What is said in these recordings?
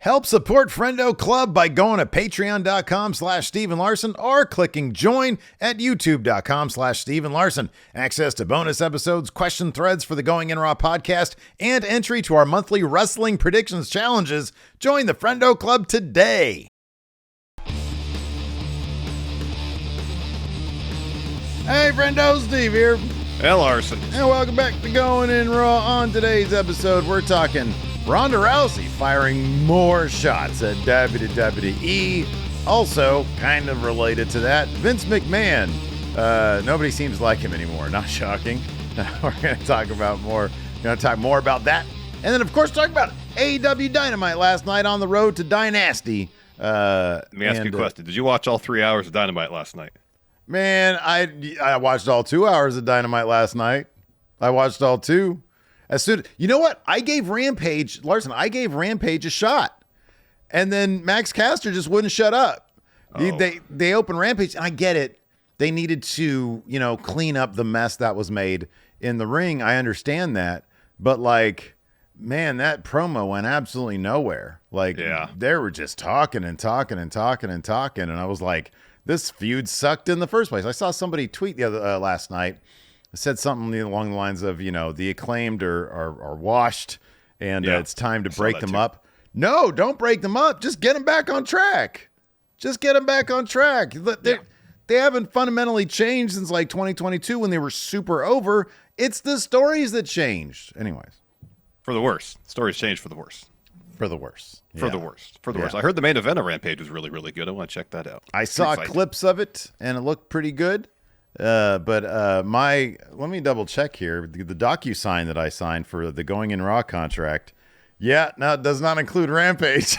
Help support Friendo Club by going to patreon.com/Steven Larson or clicking join at youtube.com/Steven Larson. Access to bonus episodes, question threads for the Going In Raw podcast, and entry to our monthly wrestling predictions challenges. Join the Friendo Club today. Hey, Friendo, Steve here. Hey, Larson. And welcome back to Going In Raw. On today's episode, we're talking Ronda Rousey firing more shots at WWE. Also, kind of related to that, Vince McMahon. Nobody seems like him anymore. Not shocking. We're going to talk about more. Going to talk more about that, and then of course talk about AEW Dynamite last night on the road to Dynasty. Let me ask you a question. Did you watch all 3 hours of Dynamite last night? Man, I watched all 2 hours of Dynamite last night. I watched all two. You know what? I gave Rampage a shot. And then Max Caster just wouldn't shut up. Oh. They opened Rampage, and I get it. They needed to, clean up the mess that was made in the ring. I understand that. But man, that promo went absolutely nowhere. They were just talking and talking and talking and talking. And I was like, this feud sucked in the first place. I saw somebody tweet last night. Said something along the lines of, the Acclaimed are washed, and it's time to break them up. No, don't break them up. Just get them back on track. They haven't fundamentally changed since 2022 when they were super over. It's the stories that changed. Anyways. For the worse. Stories changed for the worse. For the worst. I heard the main event of Rampage was really, really good. I want to check that out. I saw clips of it, and it looked pretty good. Let me double check here. The DocuSign that I signed for the Going In Raw contract. Yeah, no, it does not include Rampage.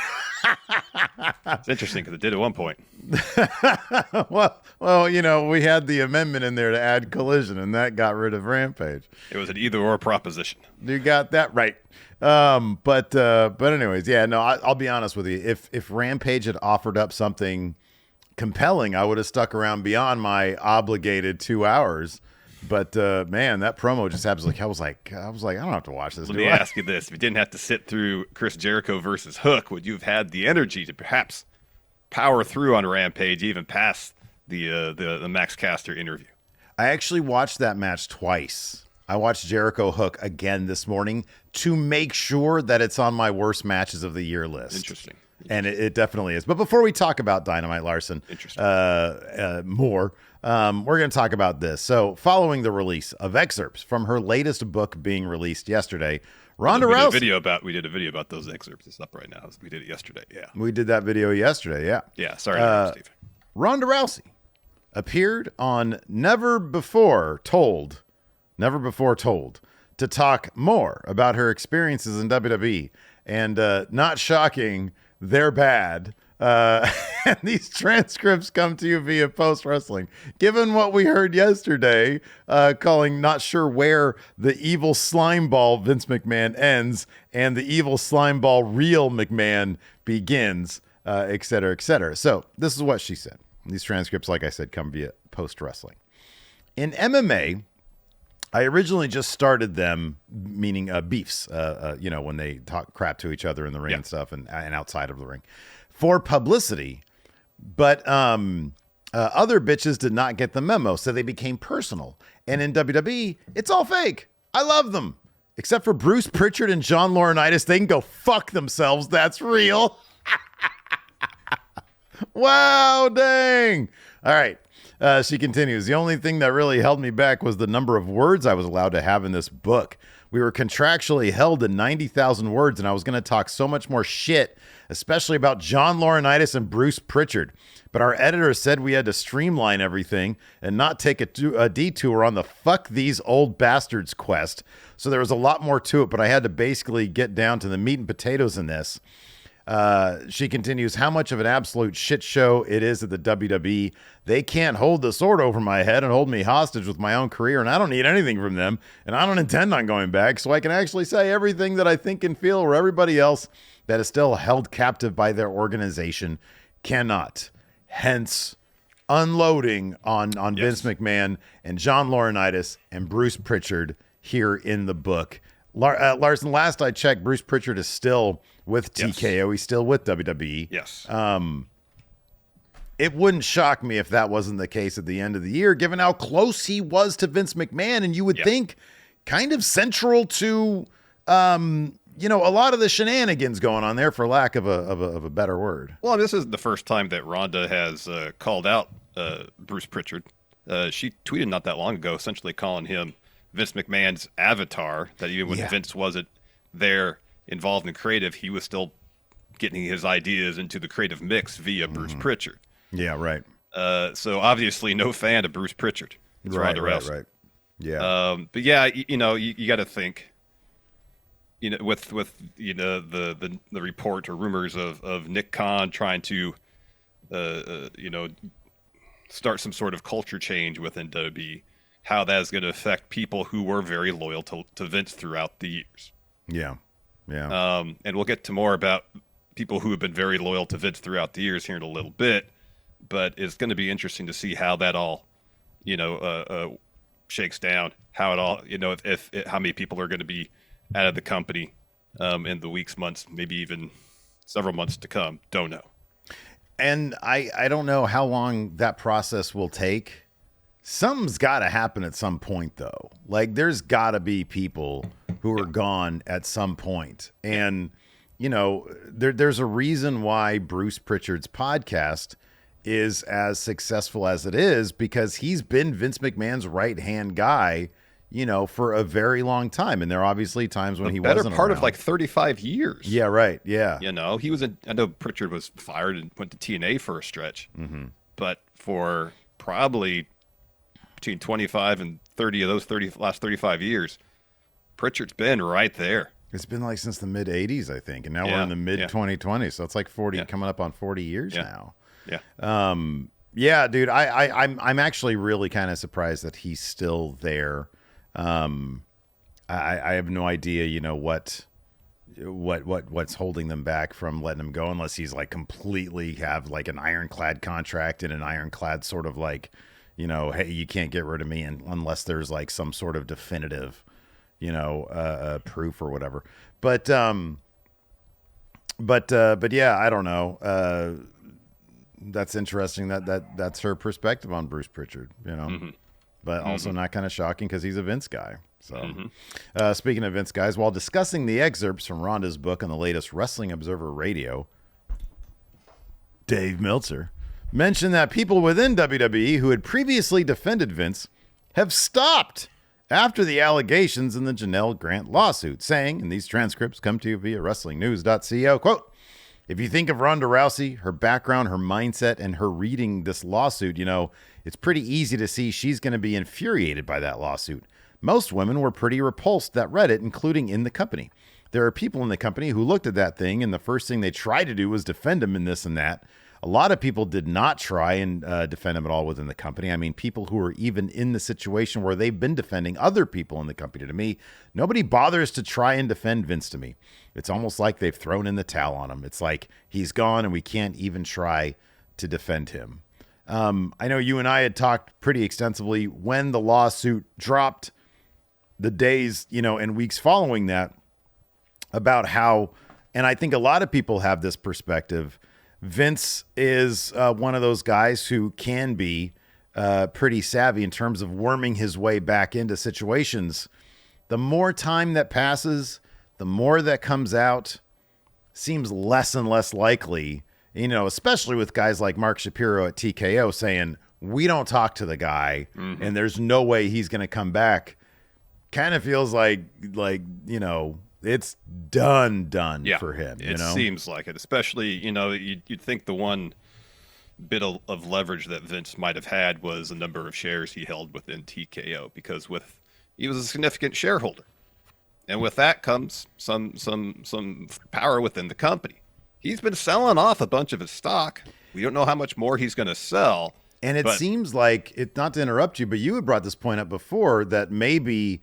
It's interesting because it did at one point. well, we had the amendment in there to add Collision, and that got rid of Rampage. It was an either-or proposition. You got that right. But anyways, I'll be honest with you. If Rampage had offered up something compelling, I would have stuck around beyond my obligated 2 hours. But man, that promo just absolutely, I was like, I don't have to watch this. Let me ask you this: if you didn't have to sit through Chris Jericho versus Hook, would you have had the energy to perhaps power through on Rampage, even past the Max Caster interview? I actually watched that match twice. I watched Jericho Hook again this morning to make sure that it's on my worst matches of the year list. Interesting. And it definitely is. But before we talk about Dynamite, Larson, more, we're going to talk about this. So following the release of excerpts from her latest book being released yesterday, Ronda Rousey. We did a video about those excerpts. It's up right now. We did it yesterday. Yeah. We did that video yesterday. Yeah. Yeah. Sorry, Steve. Ronda Rousey appeared on Never Before Told to talk more about her experiences in WWE. And not shocking, they're bad. And these transcripts come to you via Post Wrestling. Given what we heard yesterday, calling not sure where the evil slime ball Vince McMahon ends and the evil slime ball real McMahon begins, et cetera, et cetera. So this is what she said. These transcripts, like I said, come via Post Wrestling. In MMA, I originally just started them, meaning beefs, when they talk crap to each other in the ring and stuff and outside of the ring for publicity. But other bitches did not get the memo, so they became personal. And in WWE, it's all fake. I love them. Except for Bruce Pritchard and John Laurinaitis. They can go fuck themselves. That's real. Wow, dang. All right. She continues, the only thing that really held me back was the number of words I was allowed to have in this book. We were contractually held to 90,000 words, and I was going to talk so much more shit, especially about John Laurinaitis and Bruce Pritchard. But our editor said we had to streamline everything and not take a detour on the fuck these old bastards quest. So there was a lot more to it, but I had to basically get down to the meat and potatoes in this. She continues, how much of an absolute shit show it is at the WWE. They can't hold the sword over my head and hold me hostage with my own career, and I don't need anything from them, and I don't intend on going back, so I can actually say everything that I think and feel, where everybody else that is still held captive by their organization cannot. Hence, unloading on Vince McMahon and John Laurinaitis and Bruce Pritchard here in the book. Larson, last I checked, Bruce Pritchard is still with TKO. He's still with WWE. Yes. It wouldn't shock me if that wasn't the case at the end of the year, given how close he was to Vince McMahon. And you would think kind of central to, a lot of the shenanigans going on there, for lack of a better word. Well, this is the first time that Ronda has called out Bruce Pritchard. She tweeted not that long ago, essentially calling him Vince McMahon's avatar, that even when Vince wasn't there involved in creative, he was still getting his ideas into the creative mix via Bruce Pritchard. Yeah, right. So obviously no fan of Bruce Pritchard. It's Right. Yeah. But yeah, you got to think, with the report or rumors of Nick Khan trying to, start some sort of culture change within WWE, how that is going to affect people who were very loyal to Vince throughout the years. Yeah. And we'll get to more about people who have been very loyal to Vince throughout the years here in a little bit, but it's going to be interesting to see how that all, shakes down, how it all, if how many people are going to be out of the company in the weeks, months, maybe even several months to come. Don't know. And I don't know how long that process will take. Something's got to happen at some point, though. Like, there's got to be people who are gone at some point. And, there's a reason why Bruce Pritchard's podcast is as successful as it is, because he's been Vince McMahon's right-hand guy, for a very long time. And there are obviously times when he wasn't better part around. of like 35 years. Yeah, right. Yeah. He was I know Pritchard was fired and went to TNA for a stretch, but for probably between 25 and 30 of those last 35 years, Pritchard's been right there. It's been like since the mid 80s, I think. And now we're in the mid 2020s. So it's like 40, coming up on 40 years now. Yeah. Yeah, dude, I'm actually really kind of surprised that he's still there. I have no idea, what's holding them back from letting him go, unless he's like completely have like an ironclad contract and an ironclad sort of like, hey, you can't get rid of me unless there's like some sort of definitive, proof or whatever. But yeah, I don't know. That's interesting that's her perspective on Bruce Pritchard, but also not kind of shocking because he's a Vince guy. So speaking of Vince guys, while discussing the excerpts from Ronda's book on the latest Wrestling Observer Radio, Dave Meltzer mentioned that people within WWE who had previously defended Vince have stopped after the allegations in the Janelle Grant lawsuit, saying, and these transcripts come to you via WrestlingNews.co, quote, "If you think of Ronda Rousey, her background, her mindset, and her reading this lawsuit, it's pretty easy to see she's going to be infuriated by that lawsuit. Most women were pretty repulsed that read it, including in the company. There are people in the company who looked at that thing, and the first thing they tried to do was defend him in this and that. A lot of people did not try and defend him at all within the company. I mean, people who are even in the situation where they've been defending other people in the company. To me, nobody bothers to try and defend Vince to me. It's almost like they've thrown in the towel on him. It's like he's gone and we can't even try to defend him." I know you and I had talked pretty extensively when the lawsuit dropped, the days, and weeks following that, about how, and I think a lot of people have this perspective, Vince is one of those guys who can be pretty savvy in terms of worming his way back into situations. The more time that passes, the more that comes out, seems less and less likely, especially with guys like Mark Shapiro at TKO saying, we don't talk to the guy and there's no way he's going to come back. Kind of feels like, it's done for him. It seems like it, especially, you'd think the one bit of leverage that Vince might have had was the number of shares he held within TKO, because he was a significant shareholder. And with that comes some power within the company. He's been selling off a bunch of his stock. We don't know how much more he's going to sell. And it seems like, not to interrupt you, but you had brought this point up before, that maybe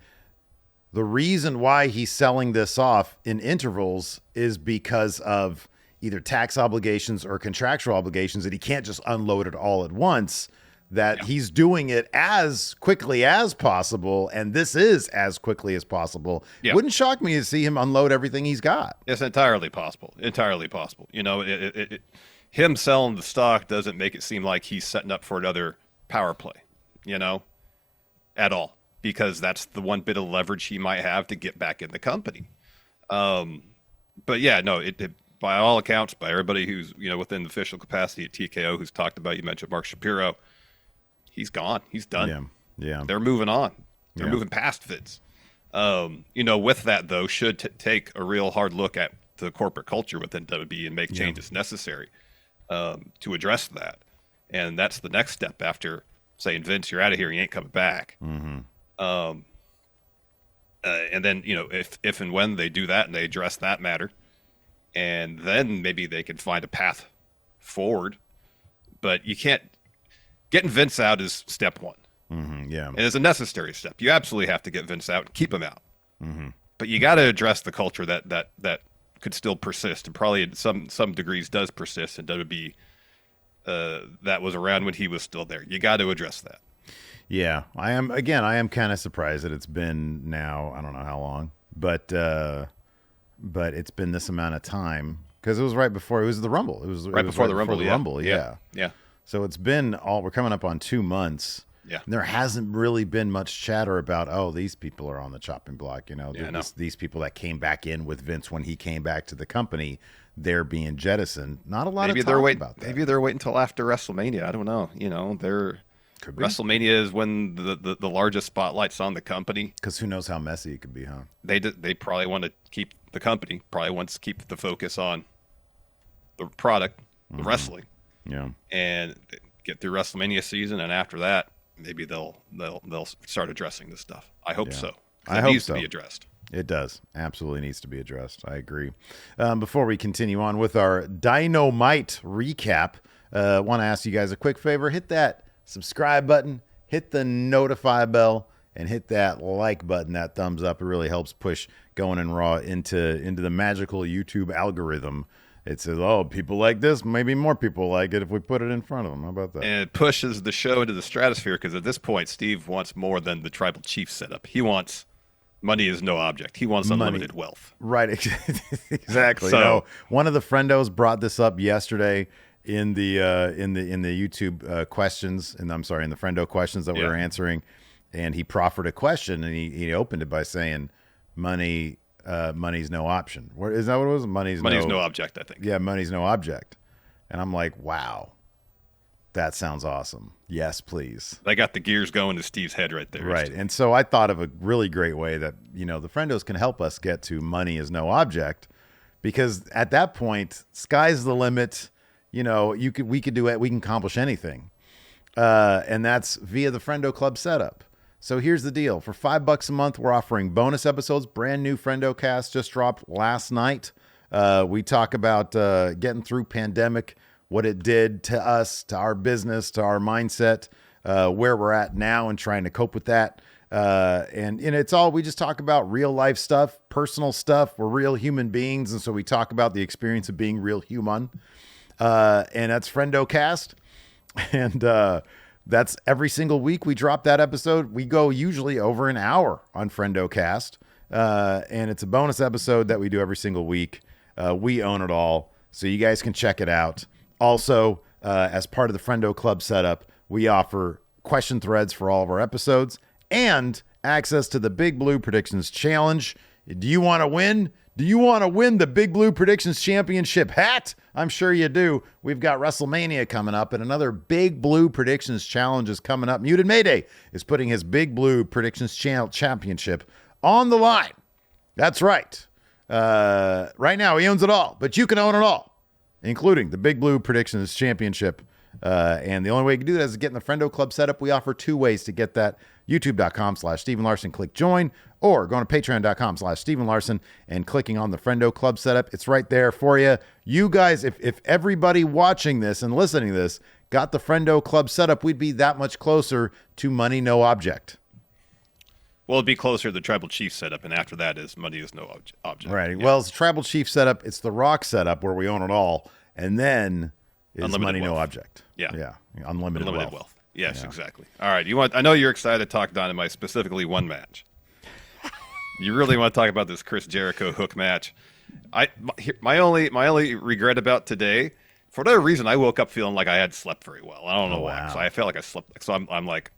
the reason why he's selling this off in intervals is because of either tax obligations or contractual obligations, that he can't just unload it all at once. that he's doing it as quickly as possible, and this is as quickly as possible. Yeah. Wouldn't shock me to see him unload everything he's got. It's entirely possible. Entirely possible. Him selling the stock doesn't make it seem like he's setting up for another power play, at all, because that's the one bit of leverage he might have to get back in the company. But yeah, no, it by all accounts, by everybody who's within the official capacity at TKO who's talked about, you mentioned Mark Shapiro, he's gone, he's done. Yeah. They're moving on. They're moving past Vince. With that though, should take a real hard look at the corporate culture within WWE and make changes necessary to address that. And that's the next step after saying, Vince, you're out of here, you ain't coming back. And then if and when they do that and they address that matter, and then maybe they can find a path forward. But you can't. Getting Vince out is step one. And it's a necessary step. You absolutely have to get Vince out and keep him out. But you got to address the culture that could still persist, and probably in some degrees does persist in WWE. That was around when he was still there. You got to address that. Yeah, I am kind of surprised that it's been now, I don't know how long, but it's been this amount of time, because it was right before, it was the Rumble. It was right before the Rumble. Yeah. So it's been we're coming up on 2 months. Yeah. And there hasn't really been much chatter about, these people are on the chopping block. These people that came back in with Vince when he came back to the company, they're being jettisoned. Not a lot of talk about that. Maybe they're waiting until after WrestleMania. I don't know. WrestleMania is when the largest spotlight's on the company. Because who knows how messy it could be, huh? They probably want to keep the company, probably wants to keep the focus on the product, the wrestling. Yeah. And get through WrestleMania season, and after that, maybe they'll start addressing this stuff. I hope so. It needs to be addressed. It does. Absolutely needs to be addressed. I agree. Before we continue on with our Dynamite recap, want to ask you guys a quick favor. Hit that subscribe button, hit the notify bell, and hit that like button, that thumbs up. It really helps push Going in Raw into the magical YouTube algorithm. It says, people like this, maybe more people like it if we put it in front of them. How about that? And it pushes the show into the stratosphere, because at this point, Steve wants more than the Tribal Chief setup. He wants money is no object. He wants unlimited wealth. Right, exactly. So, one of the friendos brought this up yesterday in the YouTube questions, and I'm sorry, in the friendo questions that we were answering, and he proffered a question, and he opened it by saying, money's no option. Is that what it was? Money's no object, I think. Yeah, money's no object. And I'm like, wow, that sounds awesome. Yes, please. I got the gears going to Steve's head right there. Right. And so I thought of a really great way that, the friendos can help us get to money is no object, because at that point, sky's the limit. We could do it. We can accomplish anything. And that's via the Friendo Club setup. So here's the deal. For $5 a month, we're offering bonus episodes. Brand new Friendo cast just dropped last night. We talk about getting through pandemic, what it did to us, to our business, to our mindset, where we're at now and trying to cope with that. And it's all, we just talk about real life stuff, personal stuff. We're real human beings. And so we talk about the experience of being real human. And that's Friendo Cast. And that's every single week we drop that episode. We go usually over an hour on Friendo Cast. And it's a bonus episode that we do every single week. We own it all, so you guys can check it out. Also, as part of the Friendo Club setup, we offer question threads for all of our episodes and access to the Big Blue Predictions Challenge. Do you want to win? Do you want to win the Big Blue Predictions Championship hat? I'm sure you do. We've got WrestleMania coming up, and another Big Blue Predictions Challenge is coming up. Muted Mayday is putting his Big Blue Predictions Championship on the line. That's right. Right now, he owns it all, but you can own it all, including the Big Blue Predictions Championship. And the only way you can do that is get in the Friendo Club setup. We offer 2 ways to get that. YouTube.com/Steven Larson, click join, or going to Patreon.com/Steven Larson and clicking on the Friendo Club setup. It's right there for you. You guys, if everybody watching this and listening to this got the Friendo Club setup, we'd be that much closer to money no object. Well, it'd be closer to the Tribal Chief setup, and after that is money is no object. Right. Yeah. Well, it's Tribal Chief setup. It's the Rock setup where we own it all, and then is unlimited money wealth. no object. Yeah. Yeah. Unlimited wealth. Yes, exactly. All right, I know you're excited to talk Dynamite, specifically one match. You really want to talk about this Chris Jericho Hook match? My only regret about today, for whatever reason, I woke up feeling like I had slept very well. I don't know why. Wow. So I felt like I slept. So I'm like,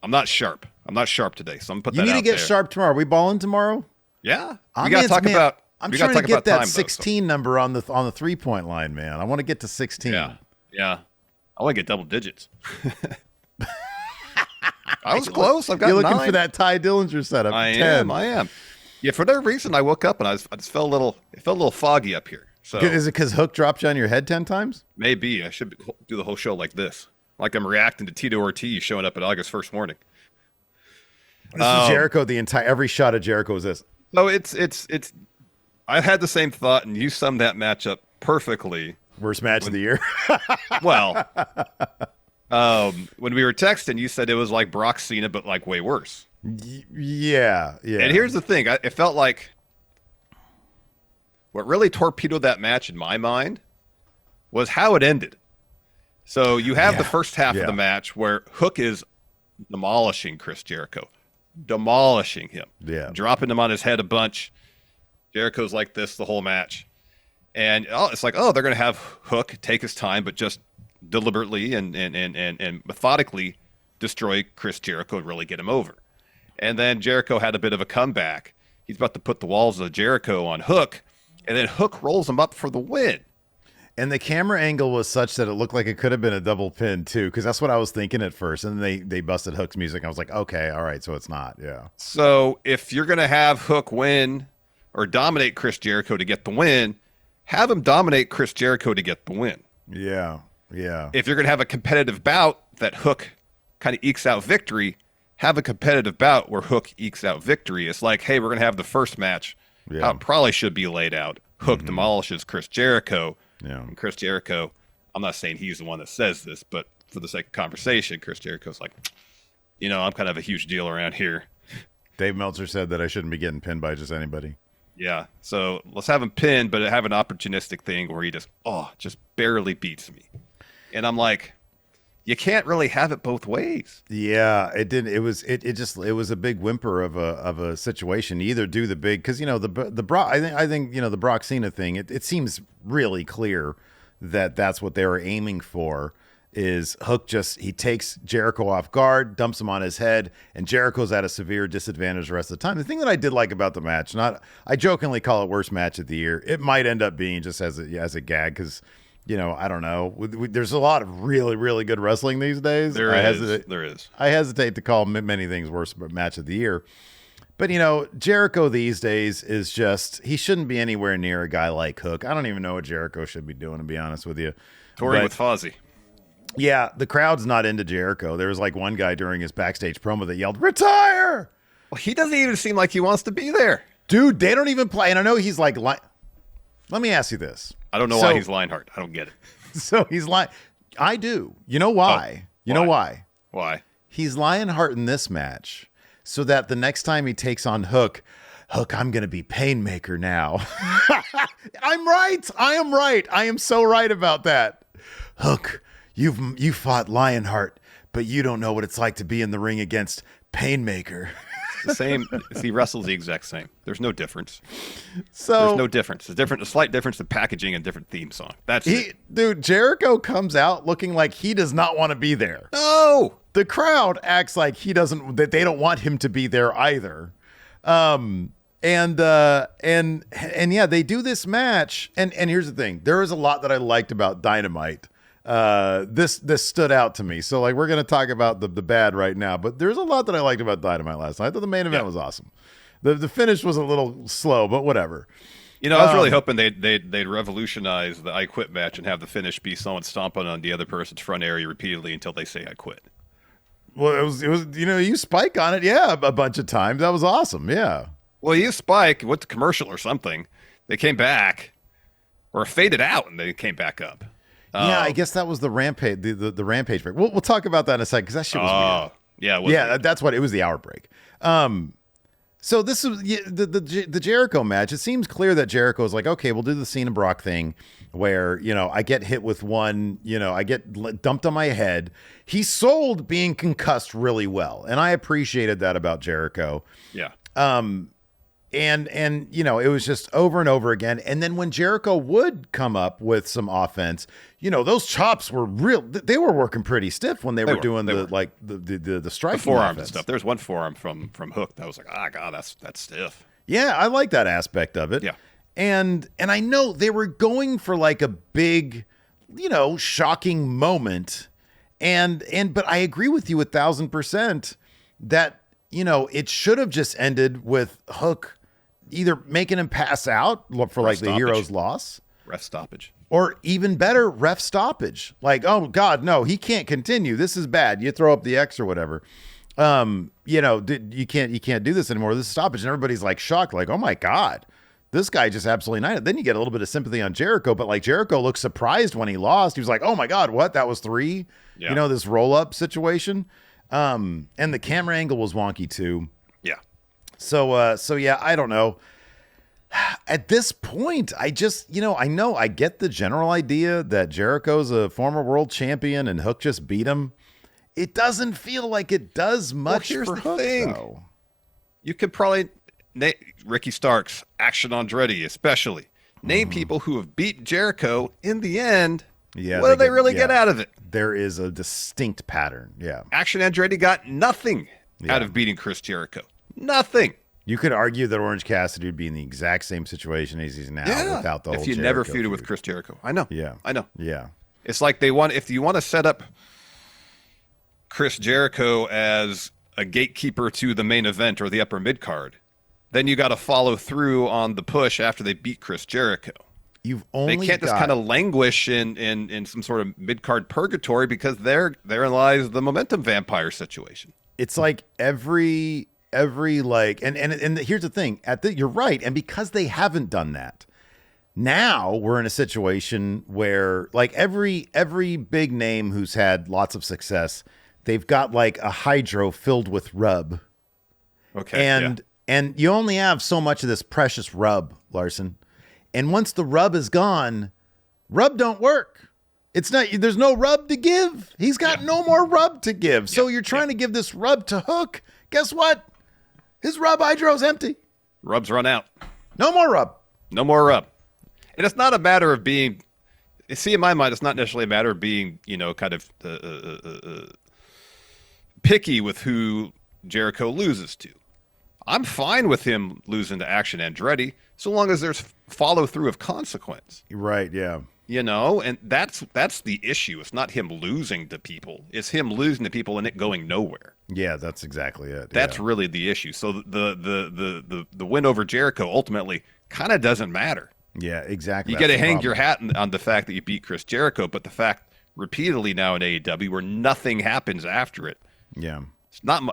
I'm not sharp. I'm not sharp today. So I'm gonna put You that need to out get there. sharp tomorrow. Are we balling tomorrow? Yeah, I'm we got to talk about. I'm we trying gotta to talk get that about time, 16 number on the 3-point line, man. I want to get to 16. Yeah. I want to get double digits. I was close. I've got You're looking 9. for that Ty Dillinger setup. I 10. am. Yeah, for whatever reason, I woke up and I just felt a little. It felt a little foggy up here. So Is it because Hook dropped you on your head 10 times? maybe I should do the whole show like this, like I'm reacting to Tito Ortiz showing up at August 1st morning. This is Jericho. Every shot of Jericho is this. So it's. I had the same thought, and you summed that match up perfectly. Worst match of the year. Well, when we were texting, you said it was like Brock Cena, but like way worse. Yeah. And here's the thing: it felt like what really torpedoed that match in my mind was how it ended. So you have the first half of the match where Hook is demolishing Chris Jericho, demolishing him, dropping him on his head a bunch. Jericho's like this the whole match. And it's like, they're going to have Hook take his time, but just deliberately and methodically destroy Chris Jericho and really get him over. And then Jericho had a bit of a comeback. He's about to put the walls of Jericho on Hook, and then Hook rolls him up for the win. And the camera angle was such that it looked like it could have been a double pin too, because that's what I was thinking at first. And then they busted Hook's music. I was like, okay, all right, so it's not. Yeah. So if you're going to have Hook win or dominate Chris Jericho to get the win, have him dominate Chris Jericho to get the win. Yeah. If you're going to have a competitive bout that Hook kind of ekes out victory, have a competitive bout where Hook ekes out victory. It's like, hey, we're going to have the first match. How it probably should be laid out. Hook demolishes Chris Jericho. Yeah. And Chris Jericho, I'm not saying he's the one that says this, but for the sake of conversation, Chris Jericho's like, I'm kind of a huge deal around here. Dave Meltzer said that I shouldn't be getting pinned by just anybody. Yeah, so let's have him pinned, but have an opportunistic thing where he just barely beats me. And I'm like, you can't really have it both ways. Yeah, it didn't. It was a big whimper of a situation. You either do the big, because the Brock. I think the Brock Cena thing. It seems really clear that that's what they were aiming for. Is Hook he takes Jericho off guard, dumps him on his head, and Jericho's at a severe disadvantage the rest of the time. The thing that I did like about the match, I jokingly call it worst match of the year. It might end up being just as a gag because, I don't know. There's a lot of really, really good wrestling these days. There is. I hesitate to call many things worst match of the year. But, Jericho these days is he shouldn't be anywhere near a guy like Hook. I don't even know what Jericho should be doing, to be honest with you. Touring with Fozzy. Yeah, the crowd's not into Jericho. There was like one guy during his backstage promo that yelled, "Retire!" Well, he doesn't even seem like he wants to be there. Dude, they don't even play. And I know he's like, let me ask you this. I don't know why he's Lionheart. I don't get it. So he's I do. You know why? Know why? Why? He's Lionheart in this match so that the next time he takes on Hook, I'm going to be Painmaker now. I'm right. I am right. I am so right about that. Hook, you fought Lionheart, but you don't know what it's like to be in the ring against Painmaker. It's the same. He wrestles the exact same. There's no difference. So there's no difference. A slight difference in packaging and different theme song. That's it. Dude, Jericho comes out looking like he does not want to be there. No. The crowd acts like that they don't want him to be there either. And yeah, they do this match. And here's the thing. There is a lot that I liked about Dynamite. This stood out to me. So we're going to talk about the bad right now, but there's a lot that I liked about Dynamite last night. I thought the main event was awesome. The finish was a little slow, but whatever. I was really hoping they'd revolutionize the I Quit match and have the finish be someone stomping on the other person's front area repeatedly until they say I quit. Well, it was you Spike on it, a bunch of times. That was awesome, yeah. Well, you Spike went to commercial or something. They came back, or faded out, and they came back up. Yeah, I guess that was the rampage. The rampage break. We'll talk about that in a second because that shit was weird. Yeah, weird. That's what it was. The hour break. So this is the Jericho match. It seems clear that Jericho's like, okay, we'll do the Cena Brock thing where, I get hit with one, I get dumped on my head. He sold being concussed really well, and I appreciated that about Jericho. Yeah. And it was just over and over again. And then when Jericho would come up with some offense, those chops were real. They were working pretty stiff when they were doing the striking forearms offense. and stuff. There's one forearm from Hook that was like, God, that's stiff. Yeah, I like that aspect of it. Yeah. And I know they were going for like a big, shocking moment. But I agree with you 1,000% that, it should have just ended with Hook either making him pass out for like the hero's loss. Ref stoppage. Or even better, ref stoppage. Like, oh God, no, he can't continue. This is bad. You throw up the X or whatever. You can't do this anymore. This is stoppage. And everybody's like shocked, like, oh my God, this guy just absolutely knighted. Then you get a little bit of sympathy on Jericho, but like Jericho looked surprised when he lost. He was like, oh my God, what? That was 3? Yeah. This roll up situation. And the camera angle was wonky too. Yeah. So yeah, I don't know. At this point, I just, I get the general idea that Jericho's a former world champion and Hook just beat him. It doesn't feel like it does much for Hook, though. You could probably name Ricky Starks, Action Andretti, especially. Name people who have beat Jericho in the end. Yeah, what do they really get out of it? There is a distinct pattern. Yeah. Action Andretti got nothing out of beating Chris Jericho. Nothing. You could argue that Orange Cassidy would be in the exact same situation as he's now without the whole if you Jericho never feuded feud with Chris Jericho. I know. Yeah. I know. Yeah. It's like if you want to set up Chris Jericho as a gatekeeper to the main event or the upper mid card, then you got to follow through on the push after they beat Chris Jericho. They can't just kind of languish in some sort of mid card purgatory because therein lies the momentum vampire situation. It's like every like and here's the thing, you're right, and because they haven't done that, now we're in a situation where like every big name who's had lots of success, they've got like a hydro filled with rub. Okay. And you only have so much of this precious rub, Larson. And once the rub is gone, rub don't work. It's not, there's no rub to give. He's got no more rub to give. So you're trying to give this rub to Hook. Guess what? His rub hydro's empty. Rub's run out. No more rub. No more rub. And it's not a matter of being, see, in my mind, it's not necessarily a matter of being, kind of picky with who Jericho loses to. I'm fine with him losing to Action Andretti so long as there's follow through of consequence. Right, yeah. And that's the issue. It's not him losing to people. It's him losing to people and it going nowhere. Yeah, that's exactly it. That's really the issue. So the win over Jericho ultimately kind of doesn't matter. Yeah, exactly. You get to hang your hat on the fact that you beat Chris Jericho, but the fact repeatedly now in AEW where nothing happens after it. Yeah.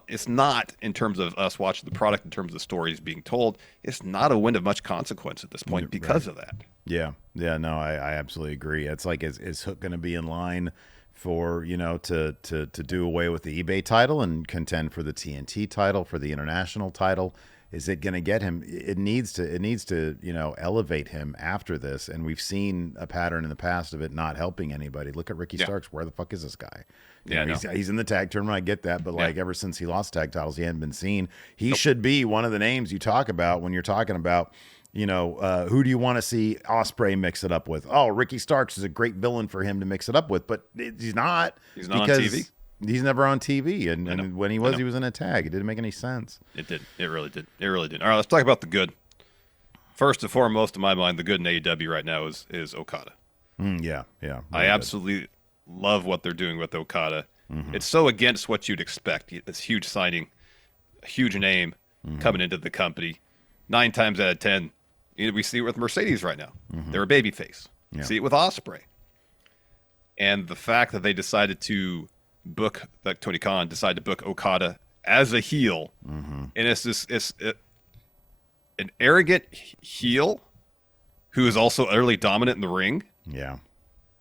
It's not in terms of us watching the product, in terms of the stories being told. It's not a win of much consequence at this point because of that. Yeah. Yeah, no, I absolutely agree. It's like, is Hook going to be in line for, to do away with the eBay title and contend for the TNT title, for the international title? Is it going to get him? It needs to, elevate him after this. And we've seen a pattern in the past of it not helping anybody. Look at Ricky Starks. Where the fuck is this guy? He's in the tag tournament. I get that. But like ever since he lost tag titles, he hadn't been seen. He should be one of the names you talk about when you're talking about, who do you want to see Ospreay mix it up with? Oh, Ricky Starks is a great villain for him to mix it up with, but he's not. He's not on TV. He's never on TV, and when he was in a tag. It didn't make any sense. It did. It really did. It really did. All right, let's talk about the good. First and foremost, in my mind, the good in AEW right now is Okada. Yeah. I absolutely love what they're doing with Okada. Mm-hmm. It's so against what you'd expect. This huge signing, a huge name coming into the company. 9 times out of 10, we see it with Mercedes right now. Mm-hmm. They're a babyface. Yeah. See it with Ospreay. And the fact that they decided to Tony Khan decided to book Okada as a heel, and it's an arrogant heel who is also utterly dominant in the ring. Yeah,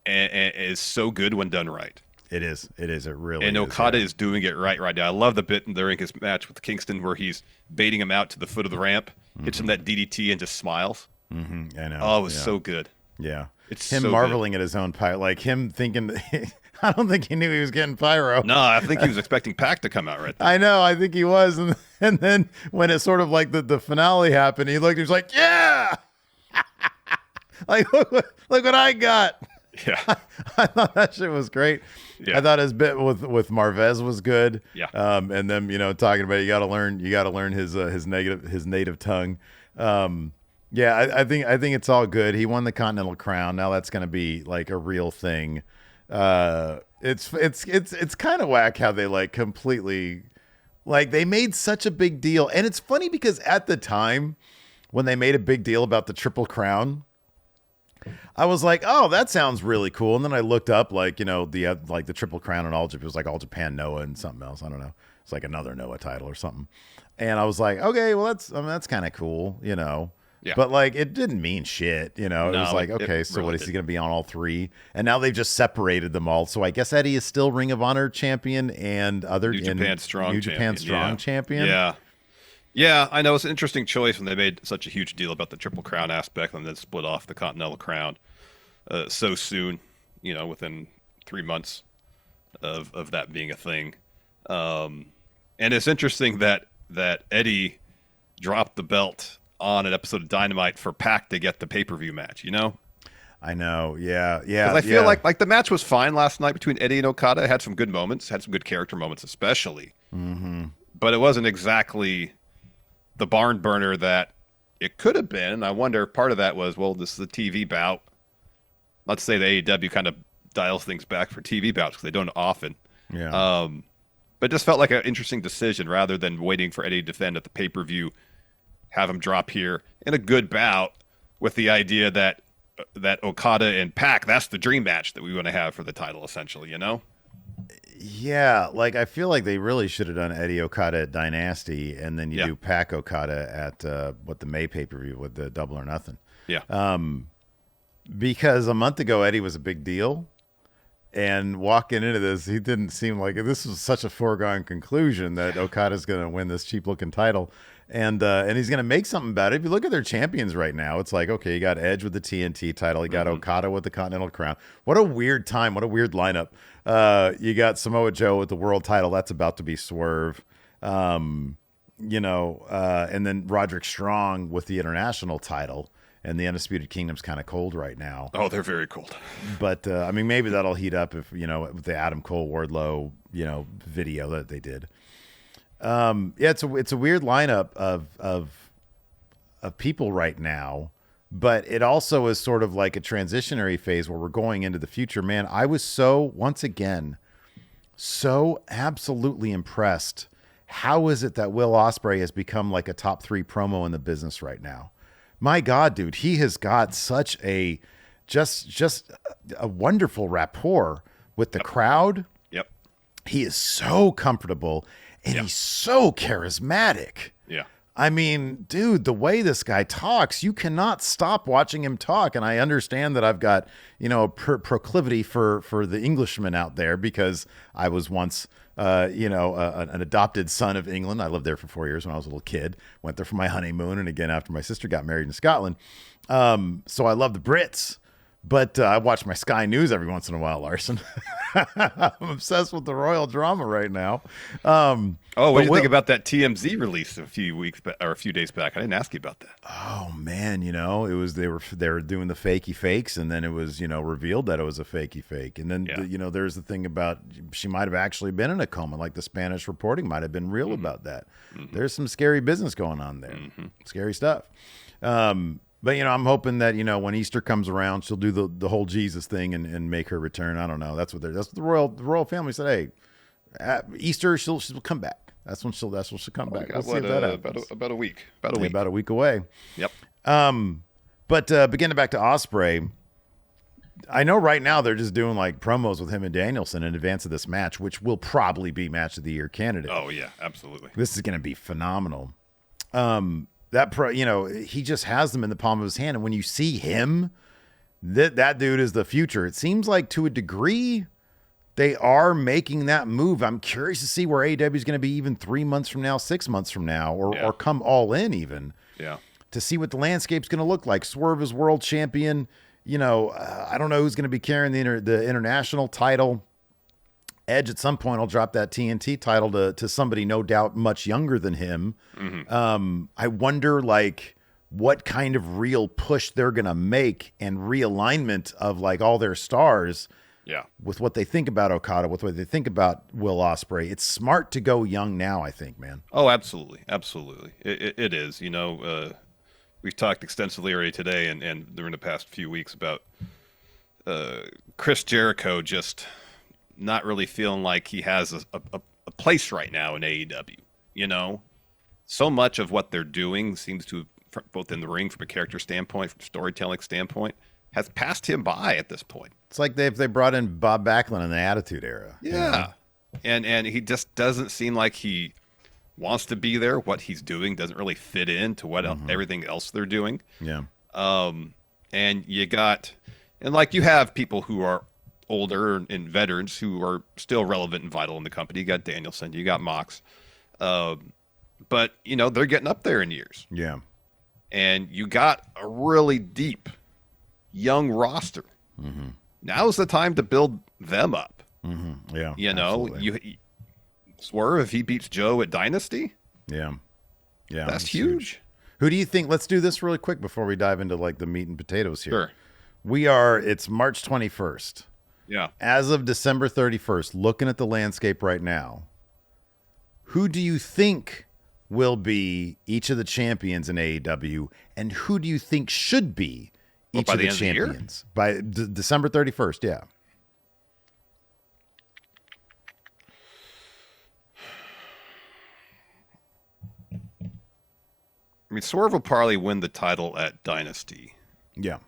and is so good when done right. It is. It is. It really And is. Okada Yeah. is doing it right now. I love the bit during his match with Kingston where he's baiting him out to the foot of the ramp, hits him that DDT, and just smiles. I know. Oh, it was Yeah. so good. Yeah. It's Him so marveling at his own pyro, like him thinking, I don't think he knew he was getting pyro. No, I think he was expecting Pac to come out right there. I know. I think he was. And then when it sort of like the finale happened, he looked, he was like, yeah. Like, look what I got. Yeah. I thought that shit was great. Yeah. I thought his bit with Marvez was good. Yeah. And then, talking about you got to learn his native tongue. Yeah, I think it's all good. He won the Continental Crown. Now that's going to be like a real thing. It's kind of whack how they like completely, like they made such a big deal. And it's funny because at the time when they made a big deal about the Triple Crown, I was like, oh, that sounds really cool. And then I looked up like, the Triple Crown and it was like All Japan Noah and something else. I don't know. It's like another Noah title or something. And I was like, okay, well that's kind of cool, Yeah. But like it didn't mean shit, It was like, okay, so really what is he didn't. going to be on all three? And now they've just separated them all. So I guess Eddie is still Ring of Honor champion and New Japan Strong champion. Yeah. Yeah, I know. It's an interesting choice when they made such a huge deal about the Triple Crown aspect and then split off the Continental Crown so soon, within 3 months of that being a thing. And it's interesting that Eddie dropped the belt on an episode of Dynamite for Pac to get the pay-per-view match, I know. Yeah. Because I feel like the match was fine last night between Eddie and Okada. It had some good moments, had some good character moments especially. Mm-hmm. But it wasn't exactly the barn burner that it could have been. And I wonder, part of that was, well, this is a TV bout. Let's say the AEW kind of dials things back for TV bouts because they don't often. Yeah. But it just felt like an interesting decision rather than waiting for Eddie to defend at the pay-per-view, have him drop here in a good bout with the idea that Okada and Pac, that's the dream match that we want to have for the title, essentially, Yeah, like I feel like they really should have done Eddie Okada at Dynasty, and then you Yeah. do Pac Okada at the May pay-per-view with the Double or Nothing. Yeah. Because a month ago Eddie was a big deal, and walking into this, he didn't seem like this was such a foregone conclusion that Okada's going to win this cheap-looking title, and he's going to make something about it. If you look at their champions right now, it's like, okay, you got Edge with the TNT title, you got Okada with the Continental Crown. What a weird time! What a weird lineup. You got Samoa Joe with the world title. That's about to be Swerve. And then Roderick Strong with the international title. And the Undisputed Kingdom's kind of cold right now. Oh, they're very cold. But, maybe that'll heat up if, with the Adam Cole Wardlow, video that they did. Yeah, it's a weird lineup of people right now. But it also is sort of like a transitionary phase where we're going into the future. Man, I was once again, so absolutely impressed. How is it that Will Ospreay has become like a top 3 promo in the business right now? My God, dude, he has got such a just a wonderful rapport with the crowd. Yep. He is so comfortable and he's so charismatic. Yeah. I mean, dude, the way this guy talks, you cannot stop watching him talk. And I understand that I've got, a proclivity for the Englishman out there because I was once, an adopted son of England. I lived there for 4 years when I was a little kid, went there for my honeymoon. And again, after my sister got married in Scotland. So I love the Brits. But I watch my Sky News every once in a while, Larson. I'm obsessed with the royal drama right now. What do you think about that TMZ release a few days back? I didn't ask you about that. Oh man, it was they were doing the fakey fakes, and then it was revealed that it was a fakey fake, and then there's the thing about she might have actually been in a coma, like the Spanish reporting might have been real about that. There's some scary business going on there, scary stuff. But, I'm hoping that, when Easter comes around, she'll do the whole Jesus thing and make her return. I don't know. That's what the royal family said. Hey, at Easter, she'll come back. That's when she'll come back. We'll see if that happens. About a week. About a week away. Yep. But beginning back to Ospreay, I know right now they're just doing like promos with him and Danielson in advance of this match, which will probably be match of the year candidate. Oh yeah, absolutely. This is going to be phenomenal. He just has them in the palm of his hand. And when you see him, that dude is the future. It seems like to a degree, They are making that move. I'm curious to see where AEW is going to be even 3 months from now, 6 months from now, or come all in even. Yeah. To see what the landscape's going to look like. Swerve is world champion. You know, I don't know who's going to be carrying the international title. Edge at some point will drop that TNT title to somebody no doubt much younger than him. I wonder like what kind of real push they're going to make and realignment of like all their stars. Yeah. With what they think about Okada, with what they think about Will Ospreay. It's smart to go young now, I think, man. Oh, absolutely. Absolutely. It is. You know, we've talked extensively already today and during the past few weeks about Chris Jericho just not really feeling like he has a place right now in AEW. You know, so much of what they're doing seems to, both in the ring from a character standpoint, from storytelling standpoint, has passed him by at this point. It's like they brought in Bob Backlund in the Attitude Era. Yeah. You know? And he just doesn't seem like he wants to be there. What he's doing doesn't really fit into what everything else they're doing. Yeah. And you have people who are older and veterans who are still relevant and vital in the company. You got Danielson, you got Mox. But, you know, they're getting up there in years. Yeah. And you got a really deep young roster. Now's the time to build them up. Yeah. You know, Swerve, if he beats Joe at Dynasty. Yeah. That's huge. Who do you think? Let's do this really quick before we dive into like the meat and potatoes here. Sure. It's March 21st. Yeah. As of December 31st, looking at the landscape right now, who do you think will be each of the champions in AEW, and who do you think should be each of the champions by December 31st? Yeah. I mean, Swerve will probably win the title at Dynasty. Yeah.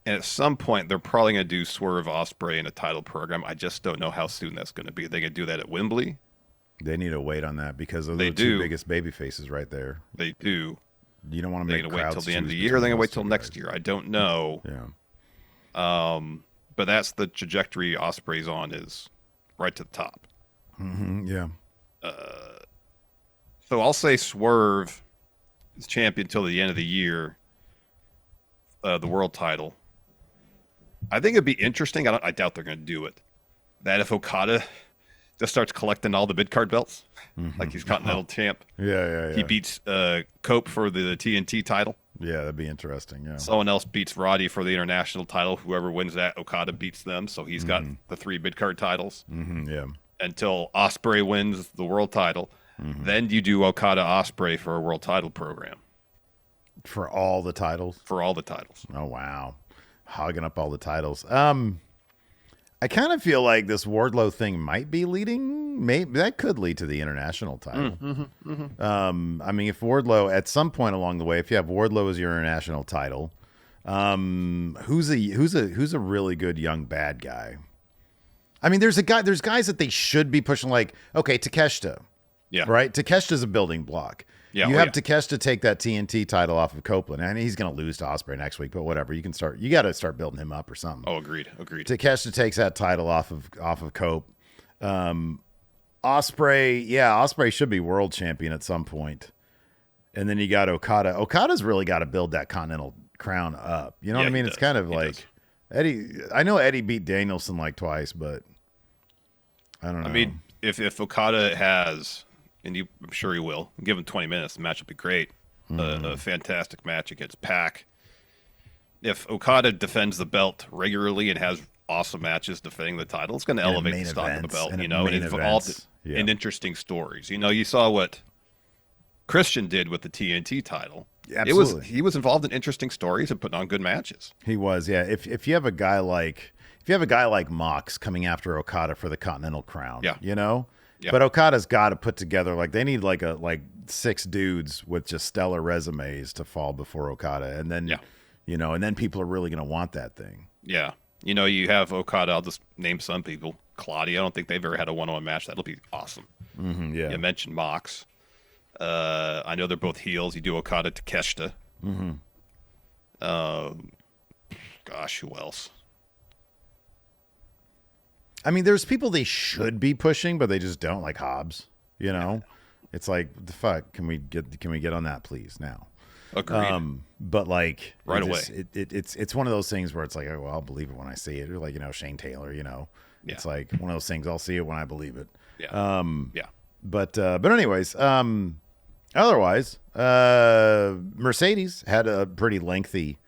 And at some point, they're probably going to do Swerve Ospreay in a title program. I just don't know how soon that's going to be. They can do that at Wembley. They need to wait on that because those are the two biggest baby faces right there. They do. You don't want to make crowds wait till the end of the year. They're going to wait till next year. I don't know. Yeah. But that's the trajectory Ospreay's on, is right to the top. Yeah. So I'll say Swerve is champion till the end of the year. The world title. I think it'd be interesting. I doubt they're going to do it. That if Okada just starts collecting all the mid-card belts, like he's Continental champ. Yeah. He beats Cope for the TNT title. Yeah, that'd be interesting. Yeah. Someone else beats Roddy for the international title. Whoever wins that, Okada beats them. So he's got the 3 mid-card titles. Yeah. Until Ospreay wins the world title. Then you do Okada Ospreay for a world title program. For all the titles? For all the titles. Oh, wow. Hogging up all the titles. I kind of feel like this Wardlow thing might be leading. Maybe that could lead to the international title. I mean, if Wardlow at some point along the way, if you have Wardlow as your international title, who's a really good young bad guy? I mean, there's guys that they should be pushing. Like, okay, Takeshita, right? Takeshita's a building block. Yeah, you have Takeshita take that TNT title off of Copeland, and he's going to lose to Ospreay next week. But whatever, you got to start building him up or something. Oh, agreed. Takeshita takes that title off of Cope. Ospreay should be world champion at some point. And then you got Okada. Okada's really got to build that Continental crown up. You know what I mean? It's kind of like Eddie. I know Eddie beat Danielson like twice, but I don't know. I mean, if Okada has. And I'm sure he will. Give him 20 minutes. The match will be great. A fantastic match against Pac. If Okada defends the belt regularly and has awesome matches defending the title, it's going to elevate the stock of the belt, you know, and involve in interesting stories. You know, you saw what Christian did with the TNT title. Absolutely. He was involved in interesting stories and putting on good matches. He was, yeah. If you have a guy like Mox coming after Okada for the Continental crown, you know. Yeah. But Okada's got to put together, like, they need like 6 dudes with just stellar resumes to fall before Okada, and then you know, and then people are really going to want that thing. Yeah, you know, you have Okada. I'll just name some people. Claudia. I don't think they've ever had a one-on-one match. That'll be awesome. Yeah. You mentioned Mox. I know they're both heels. You do Okada to Takeshita. Gosh, who else? I mean, there's people they should be pushing, but they just don't, like Hobbs. You know, it's like, the fuck, can we get on that, please, now? Agreed. But like Right it away. just- it's one of those things where it's like, oh, well, I'll believe it when I see it. Or like, Shane Taylor, it's like one of those things. I'll see it when I believe it. Yeah. But anyways, otherwise, Mercedes had a pretty lengthy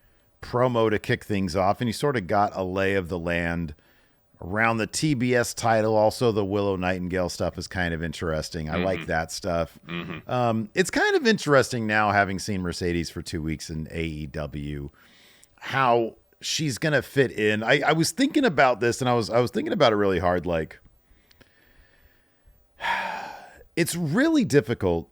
promo to kick things off, and you sort of got a lay of the land around the TBS title. Also, the Willow Nightingale stuff is kind of interesting. I like that stuff. It's kind of interesting now, having seen Mercedes for 2 weeks in AEW, how she's going to fit in. I was thinking about this, and I was thinking about it really hard. Like, it's really difficult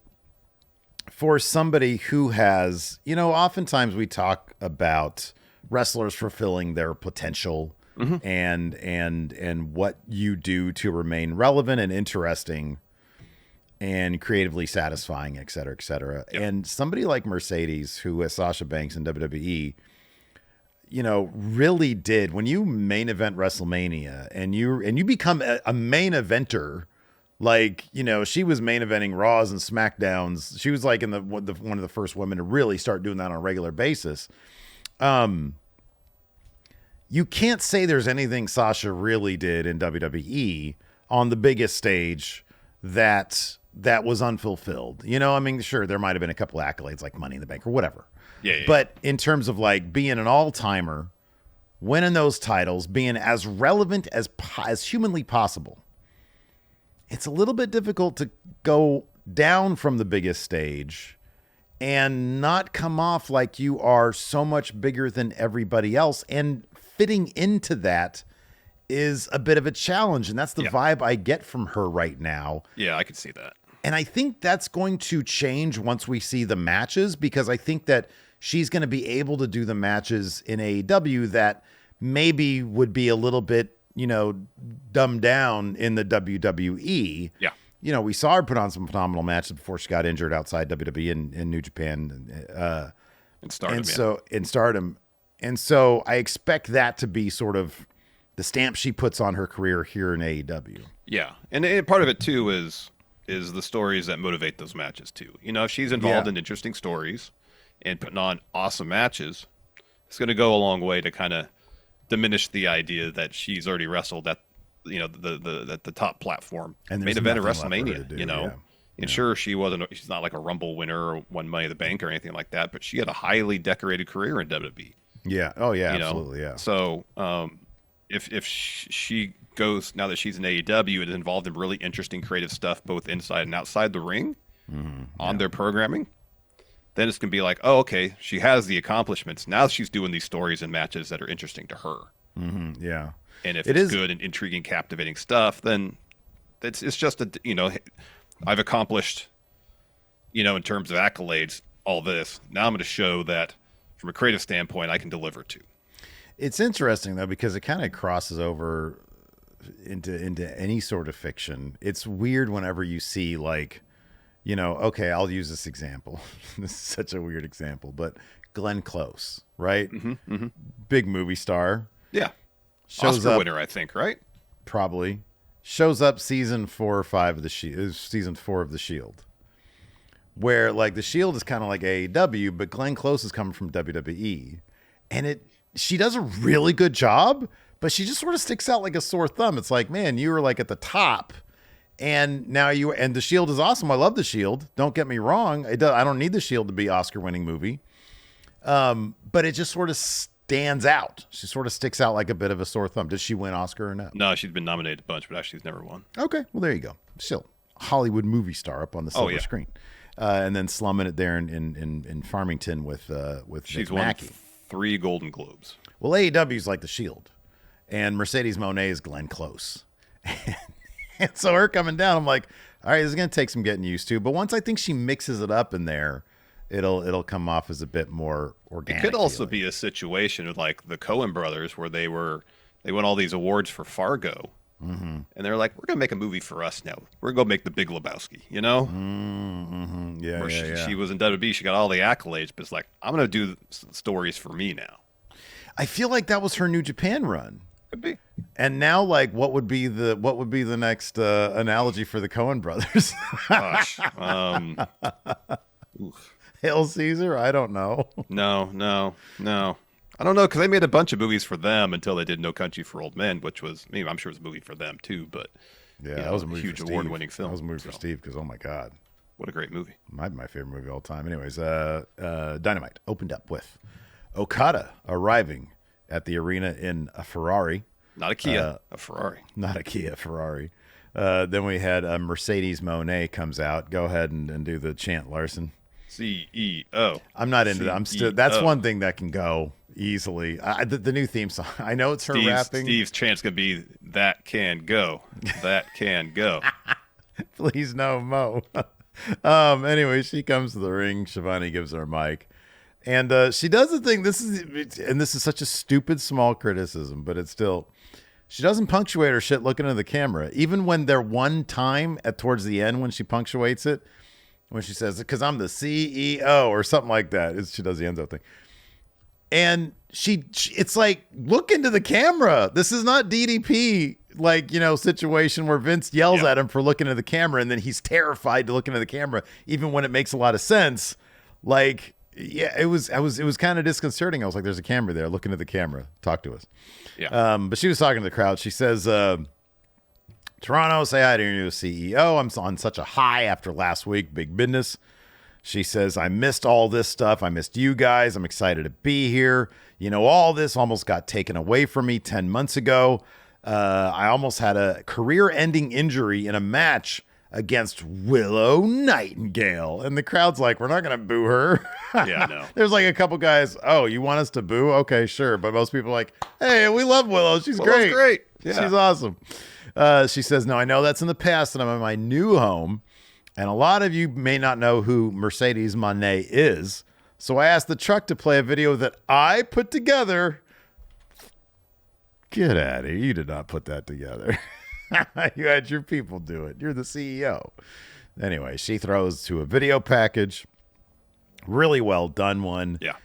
for somebody who has, oftentimes we talk about wrestlers fulfilling their potential and what you do to remain relevant and interesting and creatively satisfying, et cetera, et cetera. Yep. And somebody like Mercedes, who has Sasha Banks in WWE, really did, when you main event WrestleMania and you become a main eventer. Like, she was main eventing Raws and SmackDowns. She was like one of the first women to really start doing that on a regular basis. You can't say there's anything Sasha really did in WWE on the biggest stage that was unfulfilled. I mean, sure, there might have been a couple accolades like Money in the Bank or whatever. Yeah. But in terms of like being an all-timer, winning those titles, being as relevant as humanly possible, it's a little bit difficult to go down from the biggest stage and not come off like you are so much bigger than everybody else. And fitting into that is a bit of a challenge. And that's the vibe I get from her right now. Yeah, I could see that. And I think that's going to change once we see the matches, because I think that she's going to be able to do the matches in AEW that maybe would be a little bit, dumbed down in the WWE. Yeah. We saw her put on some phenomenal matches before she got injured outside WWE in New Japan. And Stardom. In Stardom. And so I expect that to be sort of the stamp she puts on her career here in AEW. Yeah. And part of it too is the stories that motivate those matches too. If she's involved in interesting stories and putting on awesome matches, it's going to go a long way to kind of diminish the idea that she's already wrestled at the top platform, And main event of nothing left for her WrestleMania. to do, And sure, she's not like a Rumble winner or won Money in the Bank or anything like that, but she had a highly decorated career in WWE. Yeah. Oh yeah. Absolutely. Yeah. So if she goes, now that she's in AEW and is involved in really interesting creative stuff both inside and outside the ring on their programming, then it's going to be like, oh, okay, she has the accomplishments. Now she's doing these stories and matches that are interesting to her. Yeah. And if it's good and intriguing, captivating stuff, then it's just I've accomplished, in terms of accolades, all this. Now I'm going to show that from a creative standpoint, I can deliver too. It's interesting though, because it kind of crosses over into any sort of fiction. It's weird whenever you see like, okay, I'll use this example. This is such a weird example, but Glenn Close, right? Big movie star. Yeah. Shows Oscar up, winner, I think, right? Probably. Shows up season 4 or 5 of the season 4 of The Shield. Where like The Shield is kind of like AEW, but Glenn Close is coming from WWE. And she does a really good job, but she just sort of sticks out like a sore thumb. It's like, man, you were like at the top, and now and The Shield is awesome. I love The Shield. Don't get me wrong. I don't need The Shield to be Oscar-winning movie. But it just sort of stands out. She sort of sticks out like a bit of a sore thumb. Did she win Oscar or no? No, she's been nominated a bunch, but actually she's never won. Okay, well, there you go. Still, Hollywood movie star up on the silver screen. And then slumming it there in Farmington with She's Nick Mackey. won 3 Golden Globes. Well, AEW's like The Shield, and Mercedes Moné is Glenn Close. And so her coming down, I'm like, all right, this is going to take some getting used to. But once I think she mixes it up in there, it'll come off as a bit more organic. It could also be a situation with like the Coen brothers where they won all these awards for Fargo. And they're like, we're going to make a movie for us now. We're going to make The Big Lebowski, Yeah, Where yeah. she was in WWE, she got all the accolades, but it's like, I'm going to do stories for me now. I feel like that was her New Japan run. Could be. And now, like, what would be the next analogy for the Coen brothers? Gosh. Oof. Hail Caesar? I don't know. No. I don't know, because they made a bunch of movies for them until they did No Country for Old Men, which was, I mean, I'm sure it was a movie for them too, but Yeah, that was a movie huge for Steve. award-winning film. That was a movie for Steve because, oh my God. What a great movie. Might be my favorite movie of all time. Anyways, Dynamite opened up with Okada arriving at the arena in a Ferrari. Not a Kia, a Ferrari. Not a Kia, Ferrari. Then we had Mercedes Moné comes out. Go ahead and do the chant, Larson. CEO. I'm not into that. I'm still. That's one thing that can go easily. The new theme song. I know it's her rapping. Steve's chant's gonna be "That can go, that can go." Please no, Mo. Anyway, she comes to the ring. Shivani gives her a mic, and she does the thing. This is such a stupid small criticism, but it's still. She doesn't punctuate her shit looking at the camera, even when they're one time towards the end when she punctuates it. When she says, because I'm the CEO or something like that. She does the Enzo thing. And it's like, look into the camera. This is not DDP, situation where Vince yells at him for looking at the camera. And then he's terrified to look into the camera, even when it makes a lot of sense. Like, yeah, it was kind of disconcerting. I was like, there's a camera there. Looking at the camera. Talk to us. Yeah. But she was talking to the crowd. She says, Toronto, say hi to your new CEO. I'm on such a high after last week. Big business. She says, I missed all this stuff. I missed you guys. I'm excited to be here. All this almost got taken away from me 10 months ago. I almost had a career-ending injury in a match against Willow Nightingale. And the crowd's like, we're not going to boo her. Yeah, no. There's like a couple guys, oh, you want us to boo? Okay, sure. But most people are like, hey, we love Willow. She's Willow's great. Yeah. She's awesome. She says, no, I know that's in the past and I'm in my new home. And a lot of you may not know who Mercedes Moné is. So I asked the truck to play a video that I put together. Get out of here. You did not put that together. You had your people do it. You're the CEO. Anyway, she throws to a video package. Really well done one. Yeah.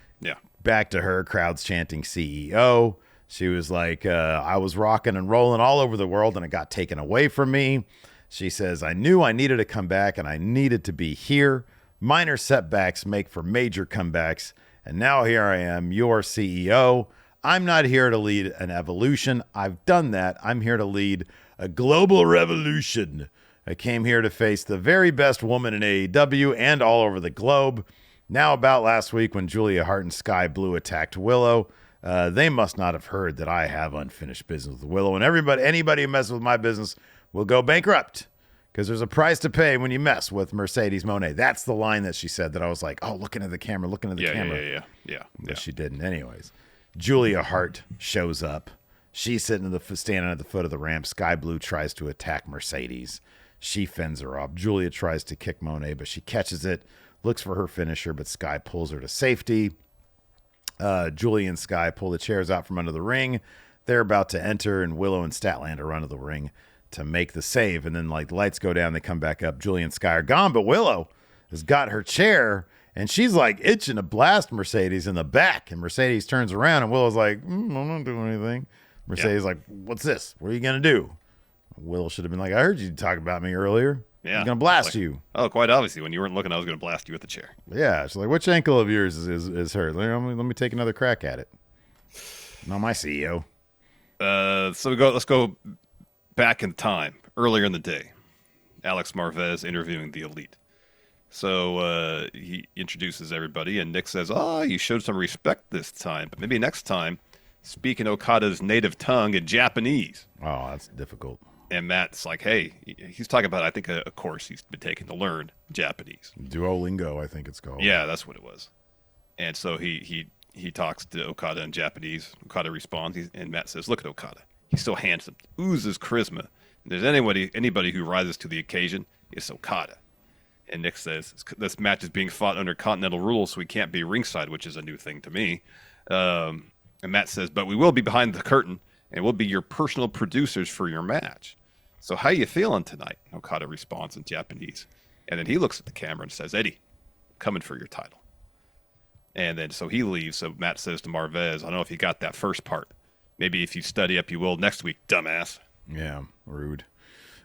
Back to her, crowds chanting CEO. She was like, I was rocking and rolling all over the world and it got taken away from me. She says, I knew I needed to come back and I needed to be here. Minor setbacks make for major comebacks. And now here I am, your CEO. I'm not here to lead an evolution. I've done that. I'm here to lead a global revolution. I came here to face the very best woman in AEW and all over the globe. Now about last week when Julia Hart and Sky Blue attacked Willow, they must not have heard that I have unfinished business with Willow. And anybody who messes with my business will go bankrupt because there's a price to pay when you mess with Mercedes Moné. That's the line that she said that I was like, oh, looking at the camera. Yeah. But she didn't. Anyways, Julia Hart shows up. She's standing at the foot of the ramp. Sky Blue tries to attack Mercedes. She fends her off. Julia tries to kick Moné, but she catches it, looks for her finisher, but Sky pulls her to safety. Julia and Sky pull the chairs out from under the ring. They're about to enter, and Willow and Statlander run to the ring to make the save. And then, the lights go down. They come back up. Julia and Sky are gone, but Willow has got her chair, and she's, itching to blast Mercedes in the back. And Mercedes turns around, and Willow's like, I'm not doing anything. Mercedes like, what's this? What are you going to do? Willow should have been like, I heard you talk about me earlier. Yeah. I'm going to blast you. Oh, quite obviously. When you weren't looking, I was going to blast you with the chair. Yeah. She's like, which ankle of yours is hurt? Let me take another crack at it. Not my CEO. So let's go back in time, earlier in the day. Alex Marvez interviewing the Elite. So he introduces everybody, and Nick says, you showed some respect this time, but maybe next time, speak in Okada's native tongue in Japanese. Oh, that's difficult. And Matt's like, hey, he's talking about, I think, a course he's been taking to learn Japanese. Duolingo, I think it's called. Yeah, that's what it was. And so he talks to Okada in Japanese. Okada responds, and Matt says, look at Okada. He's so handsome, oozes charisma. If there's anybody who rises to the occasion, it's Okada. And Nick says, this match is being fought under Continental rules, so we can't be ringside, which is a new thing to me. And Matt says, but we will be behind the curtain, and we'll be your personal producers for your match. So how you feeling tonight? Okada responds in Japanese. And then he looks at the camera and says, Eddie, I'm coming for your title. And then so he leaves. So Matt says to Marvez, I don't know if you got that first part. Maybe if you study up, you will next week, dumbass. Yeah, rude.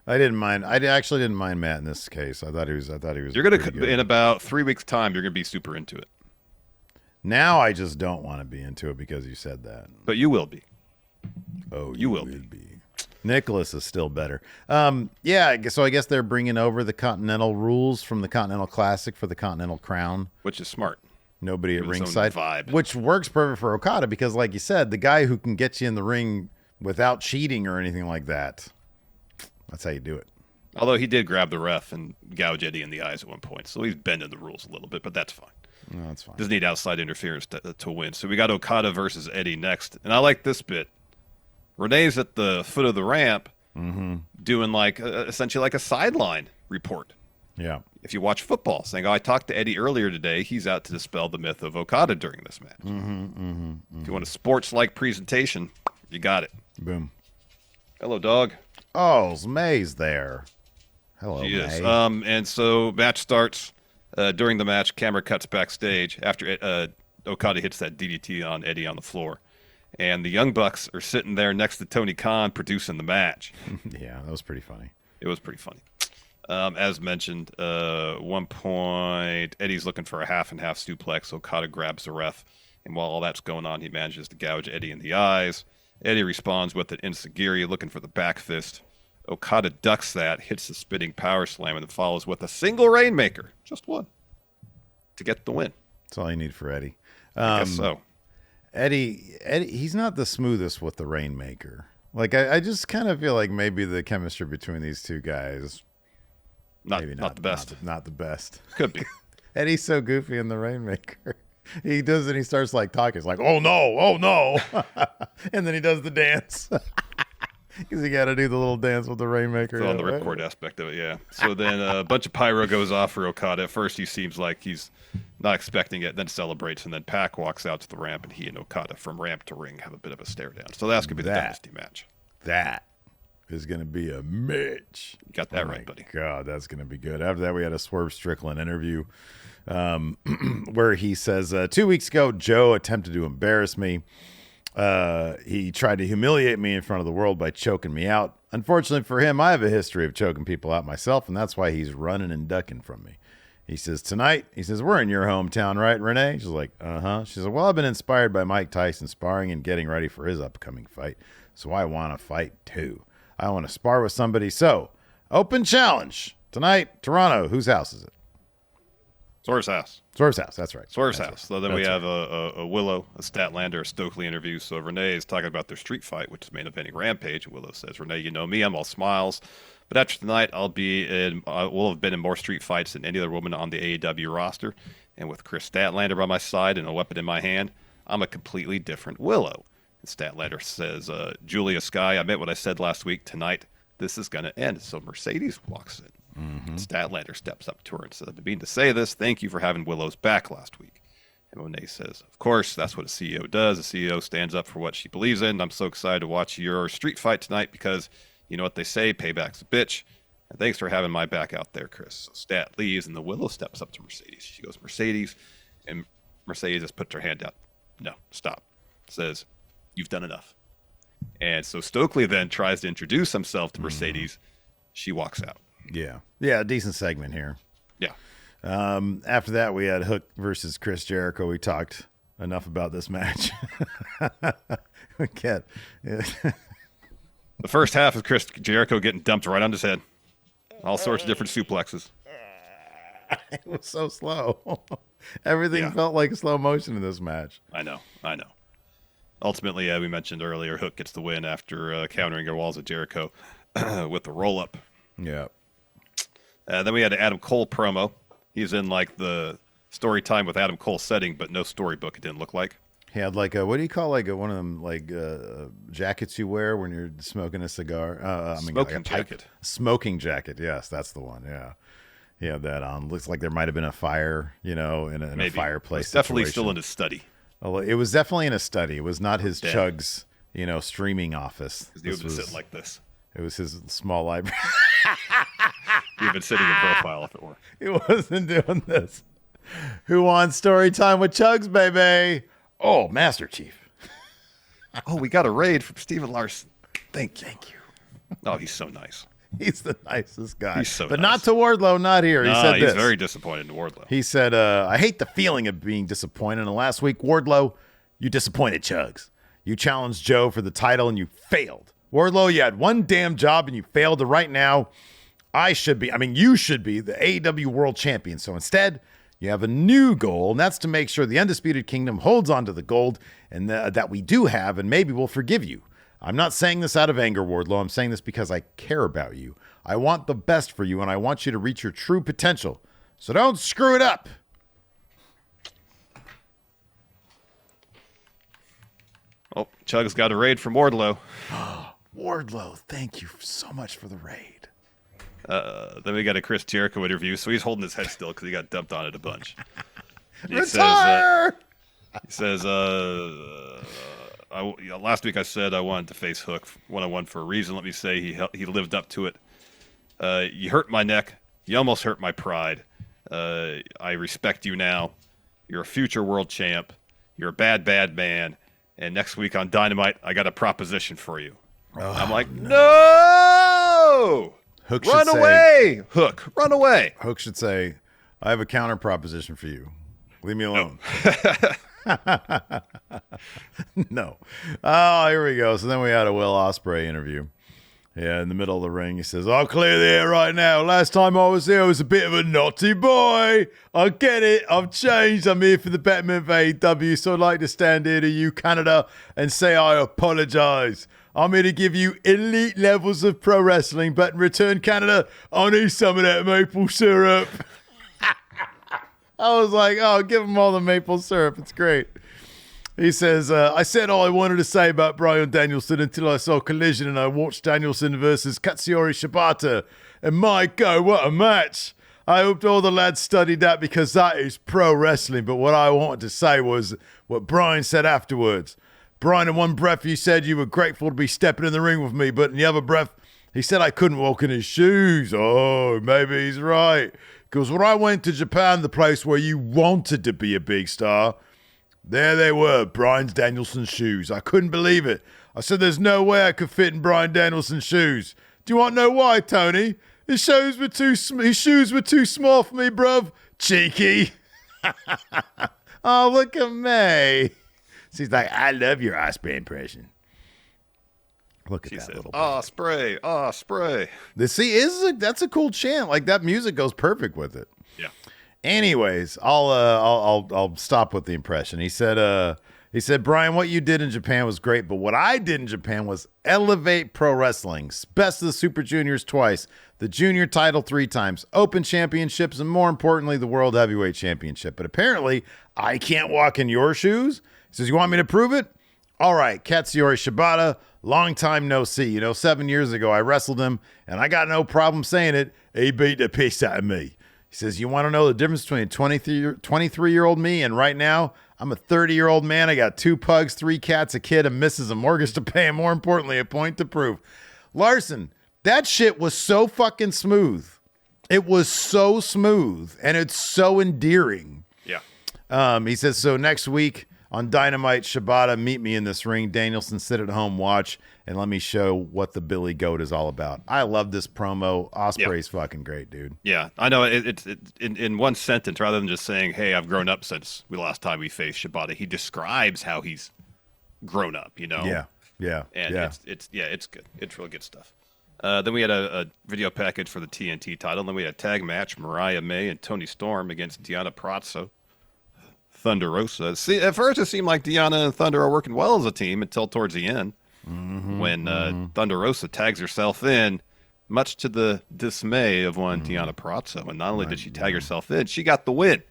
I didn't mind. I actually didn't mind Matt in this case. I thought he was. You're gonna in about 3 weeks' time. You're gonna be super into it. Now I just don't want to be into it because you said that. But you will be. Oh, you will be. Nicholas is still better. Yeah. So I guess they're bringing over the Continental rules from the Continental Classic for the Continental Crown, which is smart. Nobody at ringside, which works perfect for Okada because, like you said, the guy who can get you in the ring without cheating or anything like that. That's how you do it. Although he did grab the ref and gouge Eddie in the eyes at one point, so he's bending the rules a little bit, but that's fine. No, that's fine. Doesn't need outside interference to win. So we got Okada versus Eddie next, and I like this bit. Renee's at the foot of the ramp, doing like essentially like a sideline report. Yeah. If you watch football, saying, "Oh, I talked to Eddie earlier today. He's out to dispel the myth of Okada during this match." If you want a sports-like presentation, you got it. Boom. Hello, dog. Oh, May's there. Hello, May. And so match starts. During the match, camera cuts backstage after Okada hits that DDT on Eddie on the floor. And the Young Bucks are sitting there next to Tony Khan producing the match. Yeah, that was pretty funny. It was pretty funny. As mentioned, one point, Eddie's looking for a half-and-half suplex. Okada grabs the ref. And while all that's going on, he manages to gouge Eddie in the eyes. Eddie responds with an enziguri, looking for the back fist. Okada ducks that, hits the spinning power slam, and then follows with a single Rainmaker. Just one. To get the win. That's all you need for Eddie. I guess so. Eddie, he's not the smoothest with the Rainmaker. Like, I just kind of feel like maybe the chemistry between these two guys, not the best. Not the best. Could be. Eddie's so goofy in the Rainmaker. He does, and he starts like talking. He's like, "Oh no," and then he does the dance because he got to do the little dance with the Rainmaker. On the ripcord aspect of it, yeah. So then a bunch of pyro goes off for Okada. At first, he seems like he's not expecting it, then celebrates, and then Pac walks out to the ramp, and he and Okada from ramp to ring have a bit of a stare down. So that's gonna be the dynasty match. That is gonna be a match. You got that right, buddy. God, that's gonna be good. After that, we had a Swerve Strickland interview. Where he says, 2 weeks ago, Joe attempted to embarrass me. He tried to humiliate me in front of the world by choking me out. Unfortunately for him, I have a history of choking people out myself, and that's why he's running and ducking from me. He says, tonight, we're in your hometown, right, Renee? She's like, uh-huh. She says, well, I've been inspired by Mike Tyson sparring and getting ready for his upcoming fight, so I want to fight too. I want to spar with somebody. So, open challenge. Tonight, Toronto, whose house is it? Swerve's house. That's right. Swerve's house. So then we have a Willow, a Statlander, a Stokely interview. So Renee is talking about their street fight, which is main eventing Rampage. And Willow says, Renee, you know me, I'm all smiles. But after tonight, I will have been in more street fights than any other woman on the AEW roster. And with Chris Statlander by my side and a weapon in my hand, I'm a completely different Willow. And Statlander says, Julia Sky, I meant what I said last week. Tonight, this is going to end. So Mercedes walks in. Statlander steps up to her and says, I've been meaning to say this. Thank you for having Willow's back last week. And Monet says, of course, that's what a CEO does. A CEO stands up for what she believes in. I'm so excited to watch your street fight tonight because you know what they say, payback's a bitch. And thanks for having my back out there, Chris. So Stat leaves, and the Willow steps up to Mercedes. She goes, Mercedes. And Mercedes just puts her hand out. No, stop. Says, you've done enough. And so Stokely then tries to introduce himself to Mercedes. She walks out. Yeah. Yeah, a decent segment here. Yeah. After that, we had Hook versus Chris Jericho. We talked enough about this match. We can't. The first half of Chris Jericho getting dumped right on his head. All sorts of different suplexes. It was so slow. Everything felt like slow motion in this match. I know. Ultimately, we mentioned earlier, Hook gets the win after countering the walls of Jericho with the roll-up. Yeah. Then we had an Adam Cole promo. He's in like the story time with Adam Cole setting, but no storybook, it didn't look like. He had like a, what do you call like one of them like jackets you wear when you're smoking a cigar? Smoking jacket. Smoking jacket. Yes, that's the one. Yeah. He had that on. Looks like there might have been a fire, in a fireplace. It's definitely still in his study. Oh, it was definitely in a study. It was not his Chugg's, streaming office. He would have been sitting like this. It was his small library. You've been sitting in profile if it were. He wasn't doing this. Who wants story time with Chugs, baby? Oh, Master Chief. Oh, we got a raid from Steven Larson. Thank you. Oh, he's so nice. He's the nicest guy. He's so but nice. not to Wardlow, not here. He said he's this. very disappointed in Wardlow. He said, I hate the feeling of being disappointed. And last week, Wardlow, you disappointed Chugs. You challenged Joe for the title and you failed. Wardlow, you had one damn job and you failed. And right now, you should be the AEW World Champion. So instead, you have a new goal, and that's to make sure the Undisputed Kingdom holds on to the gold and that we do have, and maybe we'll forgive you. I'm not saying this out of anger, Wardlow. I'm saying this because I care about you. I want the best for you, and I want you to reach your true potential. So don't screw it up. Oh, Chug's got a raid from Wardlow. Wardlow, thank you so much for the raid. Then we got a Chris Jericho interview, so he's holding his head still because he got dumped on it a bunch. Retire! He says, last week I said I wanted to face Hook one-on-one for a reason. Let me say he lived up to it. You hurt my neck. You almost hurt my pride. I respect you now. You're a future world champ. You're a bad, bad man. And next week on Dynamite, I got a proposition for you. I'm like, no! Hook Run away! Hook, run away! Hook should say, I have a counter proposition for you. Leave me alone. No. Oh, here we go. So then we had a Will Ospreay interview. Yeah, in the middle of the ring, he says, I'll clear the air right now. Last time I was here, I was a bit of a naughty boy. I get it. I've changed. I'm here for the betterment of AEW, so I'd like to stand here to you, Canada, and say I apologize. I'm here to give you elite levels of pro wrestling, but in return, Canada, I need some of that maple syrup. I was like, oh, give them all the maple syrup. It's great. He says, I said all I wanted to say about Bryan Danielson until I saw Collision and I watched Danielson versus Katsuyori Shibata. And my God, what a match. I hoped all the lads studied that because that is pro wrestling. But what I wanted to say was what Bryan said afterwards. Bryan, in one breath, you said you were grateful to be stepping in the ring with me. But in the other breath, he said I couldn't walk in his shoes. Oh, maybe he's right. Because when I went to Japan, the place where you wanted to be a big star, there they were, Bryan Danielson's shoes. I couldn't believe it. I said there's no way I could fit in Bryan Danielson's shoes. Do you want to know why, Tony? His shoes were too small for me, bruv. Cheeky. Oh, look at me. She's like, I love your Ospreay impression. Look at that little. Ospreay, Ospreay. That's a cool chant. Like that music goes perfect with it. Yeah. Anyways, I'll stop with the impression. He said, Bryan, what you did in Japan was great, but what I did in Japan was elevate pro wrestling. Best of the Super Juniors twice, the junior title 3 times, open championships, and more importantly, the World Heavyweight Championship. But apparently, I can't walk in your shoes. He says, you want me to prove it? All right, Katsuyori Shibata, long time no see. 7 years ago, I wrestled him, and I got no problem saying it. He beat the piss out of me. He says, you want to know the difference between a 23-year-old me and right now? I'm a 30-year-old man. I got 2 pugs, 3 cats, a kid, a missus, a mortgage to pay, and more importantly, a point to prove. Larson, that shit was so fucking smooth. It was so smooth, and it's so endearing. Yeah. He says, so next week on Dynamite, Shibata, meet me in this ring. Danielson, sit at home, watch, and let me show what the Billy Goat is all about. I love this promo. Ospreay's fucking great, dude. Yeah, I know. It's in one sentence, rather than just saying, hey, I've grown up since the last time we faced Shibata, he describes how he's grown up, Yeah. And it's good. It's really good stuff. Then we had a video package for the TNT title. Then we had a tag match, Mariah May and Toni Storm against Deonna Purrazzo, Thunder Rosa. See, at first it seemed like Deonna and Thunder are working well as a team until towards the end, when Thunder Rosa tags herself in, much to the dismay of one Deonna Purrazzo. And not only did she tag herself in, she got the win.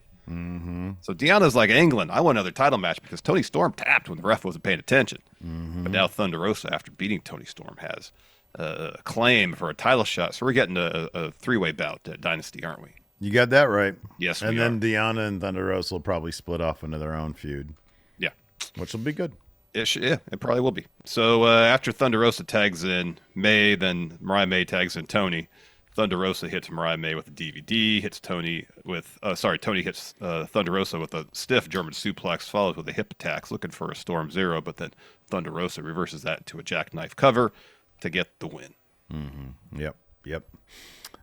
So Deonna's like, England, I want another title match because Toni Storm tapped when the ref wasn't paying attention. But now Thunder Rosa, after beating Toni Storm, has a claim for a title shot. So we're getting a 3-way bout at Dynasty, aren't we? You got that right. Yes, and we then are. Deonna and Thunder Rosa will probably split off into their own feud. Yeah. Which will be good. Yeah, it probably will be. So after Thunder Rosa tags in May, then Mariah May tags in Tony. Thunder Rosa hits Mariah May with a DVD, hits Tony with, Tony hits Thunder Rosa with a stiff German suplex, follows with a hip attack, looking for a Storm Zero, but then Thunder Rosa reverses that to a jackknife cover to get the win. Mm-hmm. Yep.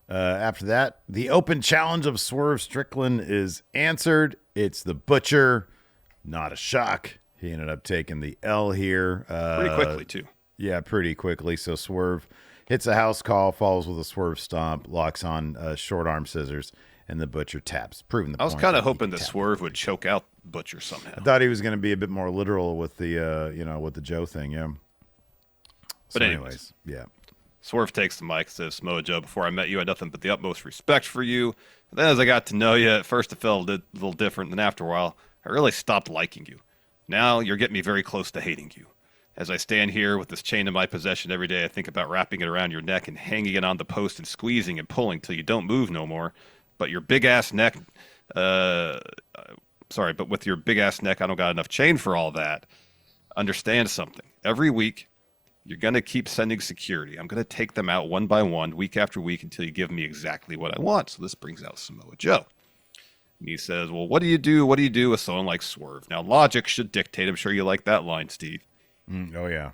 After that, the open challenge of Swerve Strickland is answered. It's the Butcher. Not a shock. He ended up taking the L here. Pretty quickly, too. Yeah, pretty quickly. So Swerve hits a house call, follows with a Swerve stomp, locks on short arm scissors, and the Butcher taps, proving the point. I was kind of hoping that Swerve would choke out Butcher somehow. I thought he was going to be a bit more literal with the, with the Joe thing, yeah. But anyways, yeah. Swerve takes the mic, says, Samoa Joe, before I met you, I had nothing but the utmost respect for you. And then as I got to know you, at first it felt a little different, and then after a while, I really stopped liking you. Now you're getting me very close to hating you. As I stand here with this chain in my possession every day, I think about wrapping it around your neck and hanging it on the post and squeezing and pulling till you don't move no more. But your big-ass neck, but with your big-ass neck, I don't got enough chain for all that. Understand something. Every week, you're going to keep sending security. I'm going to take them out one by one, week after week, until you give me exactly what I want. So this brings out Samoa Joe. And he says, well, what do you do with someone like Swerve? Now, logic should dictate. I'm sure you like that line, Steve. Oh, yeah.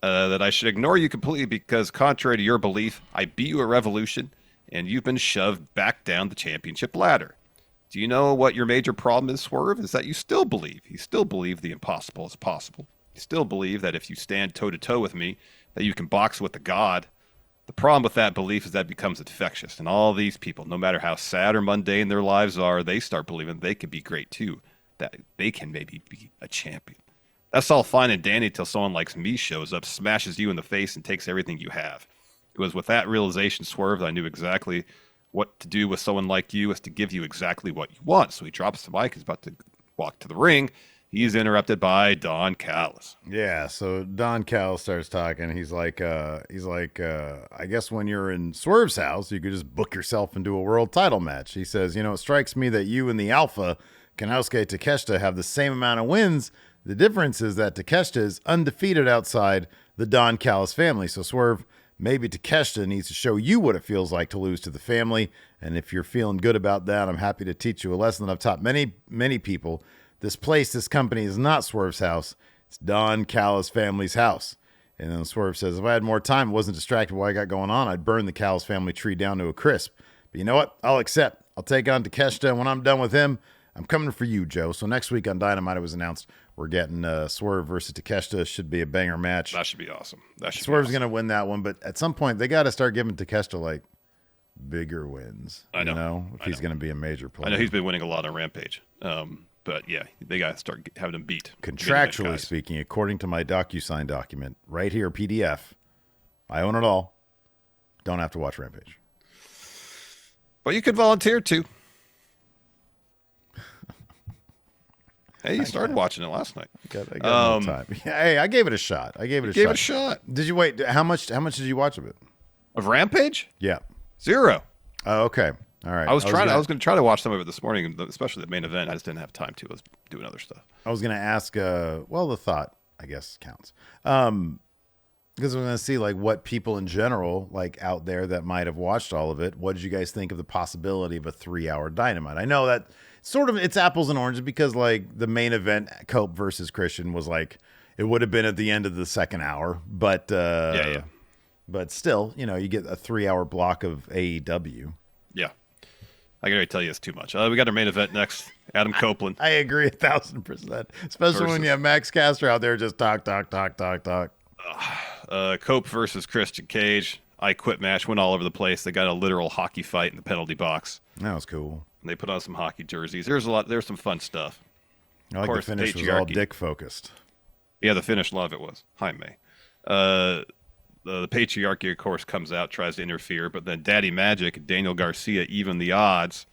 That I should ignore you completely because, contrary to your belief, I beat you at Revolution, and you've been shoved back down the championship ladder. Do you know what your major problem is, Swerve? Is that you still believe the impossible is possible. You still believe that if you stand toe-to-toe with me, that you can box with the god. The problem with that belief is that it becomes infectious, and all these people, no matter how sad or mundane their lives are, they start believing they can be great too, that they can maybe be a champion. That's all fine and dandy till someone like me shows up, smashes you in the face, and takes everything you have. It was with that realization, Swerve, that I knew exactly what to do with someone like you is to give you exactly what you want. So he drops the mic, he's about to walk to the ring. He's interrupted by Don Callis. Yeah, so Don Callis starts talking. He's like, I guess when you're in Swerve's house, you could just book yourself into a world title match. He says, it strikes me that you and the Alpha, Kanausuke Takeshita, have the same amount of wins. The difference is that Takeshita is undefeated outside the Don Callis family. So Swerve, maybe Takeshita needs to show you what it feels like to lose to the family. And if you're feeling good about that, I'm happy to teach you a lesson that I've taught many, many people. This company is not Swerve's house. It's Don Callis family's house. And then Swerve says, if I had more time, wasn't distracted by what I got going on, I'd burn the Callis family tree down to a crisp. But you know what? I'll accept. I'll take on Takeshita, and when I'm done with him, I'm coming for you, Joe. So next week on Dynamite, it was announced we're getting Swerve versus Takeshita. Should be a banger match. That should be awesome. Swerve's going to win that one, but at some point, they got to start giving Takeshita, bigger wins. I know. If he's going to be a major player. I know he's been winning a lot on Rampage. But yeah, they got to start having him beat. Contractually speaking, according to my DocuSign document, right here, PDF, I own it all. Don't have to watch Rampage. But you could volunteer too. Hey, you started watching it last night. I got no time. Hey, I gave it a shot. Gave it a shot. Did you wait? How much did you watch of it? Of Rampage? Yeah. 0. Oh, okay. All right. I was going to try to watch some of it this morning, especially the main event. I just didn't have time to. I was doing other stuff. I was going to ask, the thought, I guess, counts. Because we're going to see what people in general, out there that might have watched all of it, what did you guys think of the possibility of a 3-hour Dynamite? I know that it's apples and oranges because the main event, Cope versus Christian, was it would have been at the end of the second hour, but yeah. But still, you get a 3-hour block of AEW. Yeah. I can already tell you it's too much. We got our main event next. Adam Copeland. I agree 1,000%. Especially when you have Max Caster out there just talk. Cope versus Christian Cage. I Quit match went all over the place. They got a literal hockey fight in the penalty box. That was cool. And they put on some hockey jerseys. There's some fun stuff. I like the finish was all dick focused. Yeah, the finish, a lot of it was. Jaime. The patriarchy, of course, comes out, tries to interfere, but then Daddy Magic, Daniel Garcia, even the odds,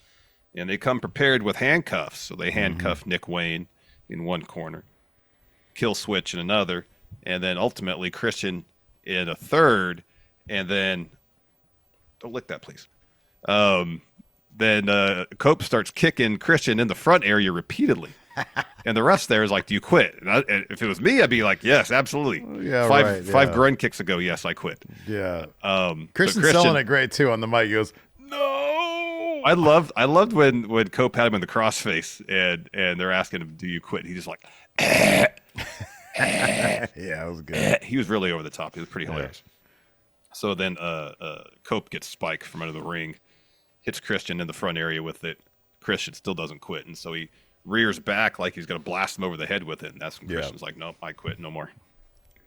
and they come prepared with handcuffs. So they handcuff Nick Wayne in one corner, Kill Switch in another, and then ultimately Christian in a third, and then don't lick that, please. Then Cope starts kicking Christian in the front area repeatedly. And the rest there is like, do you quit? And if it was me, I'd be like, yes, absolutely. Yeah, Five grunt kicks ago, yes, I quit. Yeah. But Christian's selling it great too on the mic. He goes, no. I loved when Cope had him in the crossface and they're asking him, do you quit? He just like, yeah, it was good. he was really over the top. He was pretty hilarious. So then Cope gets spiked from under the ring, hits Christian in the front area with it. Christian still doesn't quit, and so he rears back like he's going to blast him over the head with it. And that's when Christian's like, nope, I quit. No more.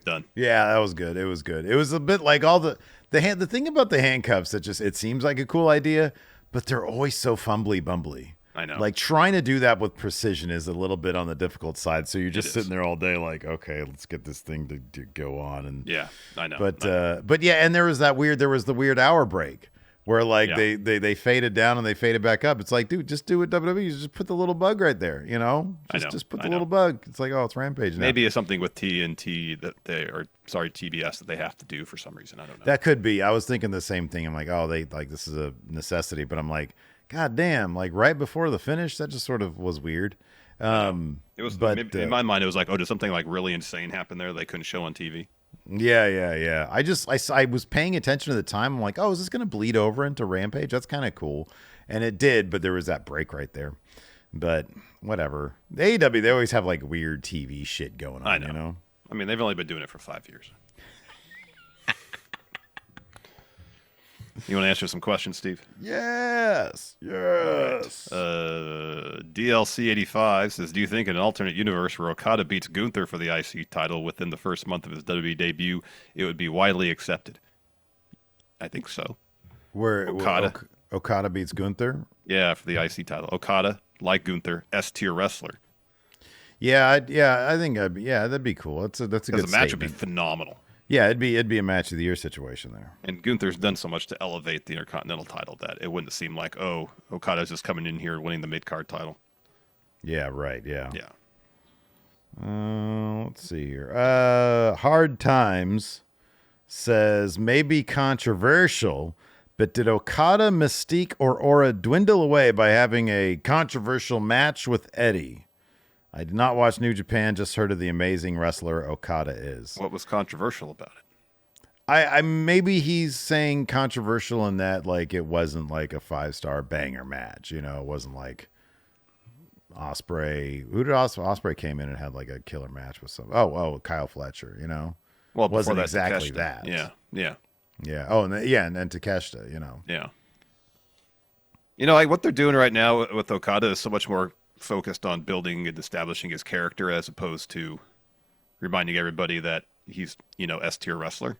Done. Yeah, that was good. It was good. It was a bit like all the thing about the handcuffs that just, it seems like a cool idea, but they're always so fumbly bumbly. I know. Like trying to do that with precision is a little bit on the difficult side. So you're just sitting there all day like, okay, let's get this thing to go on. And yeah, I know. But yeah, and there was the weird hour break where like they faded down and they faded back up. It's like, dude, just do it WWE. Just put the little bug right there, you know? Just put the little bug. It's like, oh, it's Rampage now. Maybe it's something with TNT TBS that they have to do for some reason. I don't know. That could be. I was thinking the same thing. I'm like, oh, this is a necessity, but I'm like, God damn, like right before the finish, that just sort of was weird. It was, but in my mind, it was like, oh, did something like really insane happen there they couldn't show on TV? Yeah. I was paying attention to the time. I'm like, oh, is this going to bleed over into Rampage? That's kind of cool. And it did, but there was that break right there. But whatever. The AEW, they always have like weird TV shit going on, you know? I mean, they've only been doing it for 5 years. You want to answer some questions, Steve? Yes. DLC85 says, do you think in an alternate universe where Okada beats Gunther for the IC title within the first month of his WWE debut, it would be widely accepted? I think so. Where Okada beats Gunther? Yeah, for the IC title. Okada, like Gunther, S-tier wrestler. I think that'd be cool. That's a good statement. The match would be phenomenal. Yeah, it'd be a match of the year situation there. And Gunther's done so much to elevate the Intercontinental title that it wouldn't seem like, oh, Okada's just coming in here and winning the mid-card title. Yeah, right, yeah. Yeah. Let's see here. Hard Times says, maybe controversial, but did Okada, Mystique, or Aura dwindle away by having a controversial match with Eddie? I did not watch New Japan, just heard of the amazing wrestler Okada is. What was controversial about it? I maybe he's saying controversial in that like it wasn't like a 5-star banger match, you know, it wasn't like Ospreay. Who did Ospreay came in and had like a killer match with some? Oh, Kyle Fletcher, you know. Well, it wasn't that, exactly Takeshita. that. Yeah. Oh, and then Takeshita, you know. Yeah. You know, like what they're doing right now with Okada is so much more focused on building and establishing his character as opposed to reminding everybody that he's, S-tier wrestler.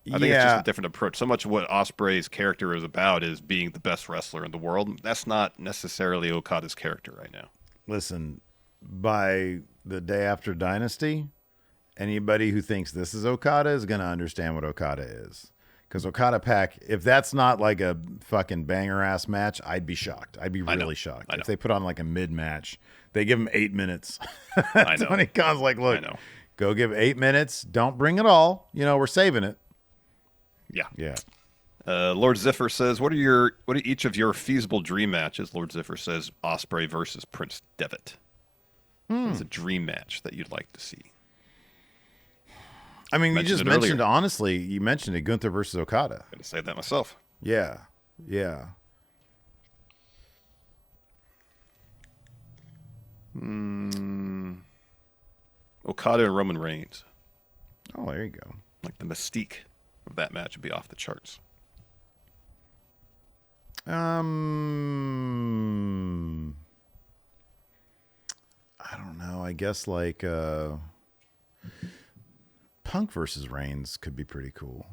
I think it's just a different approach. So much of what Ospreay's character is about is being the best wrestler in the world. That's not necessarily Okada's character right now. Listen, by the day after Dynasty, anybody who thinks this is Okada is going to understand what Okada is. Because Okada Pack, if that's not like a fucking banger-ass match, I'd be shocked. I'd be really shocked. If they put on like a mid-match, they give him 8 minutes. Tony Khan's like, look, go give 8 minutes. Don't bring it all. We're saving it. Yeah. Lord Ziffer says, what are each of your feasible dream matches? Lord Ziffer says, Ospreay versus Prince Devitt. It's a dream match that you'd like to see. I mean, you just mentioned, honestly, you mentioned it, Gunther versus Okada. I'm going to say that myself. Yeah. Okada and Roman Reigns. Oh, there you go. Like the mystique of that match would be off the charts. I don't know. I guess like Punk versus Reigns could be pretty cool.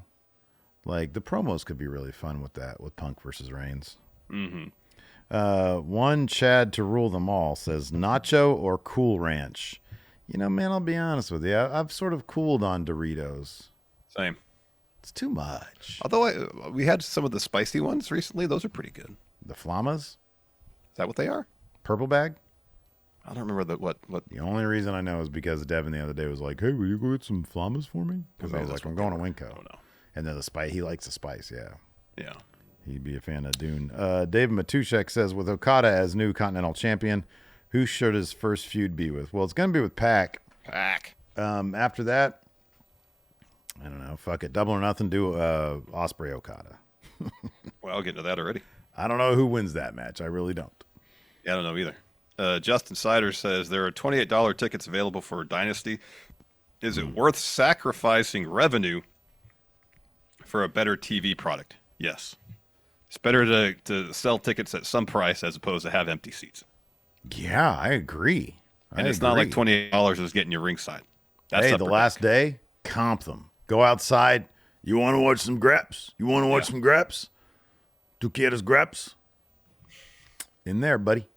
Like the promos could be really fun with that, with Punk versus Reigns. One Chad to rule them all says Nacho or Cool Ranch. Man, I'll be honest with you. I've sort of cooled on Doritos. Same. It's too much. Although we had some of the spicy ones recently. Those are pretty good. The Flamas? Is that what they are? Purple bag? I don't remember what. The only reason I know is because Devin the other day was like, hey, will you go get some Flamas for me? Because I was like, I'm going to Winco. Oh, no. And then the spice, he likes the spice, yeah. Yeah. He'd be a fan of Dune. David Matushek says, with Okada as new Continental Champion, Who should his first feud be with? Well, it's going to be with Pac. After that, I don't know. Fuck it. Double or nothing. Do Osprey Okada. Well, I'll get into that already. I don't know who wins that match. I really don't. Yeah, I don't know either. Justin Sider says there are $28 tickets available for Dynasty. Is it worth sacrificing revenue for a better TV product? Yes. It's better to sell tickets at some price as opposed to have empty seats. Yeah, I agree. And it's not like $28 is getting you ringside. That's hey, the last day, comp them. Go outside. You want to watch some greps? You want to watch some greps? Tu quieres greps? In there, buddy.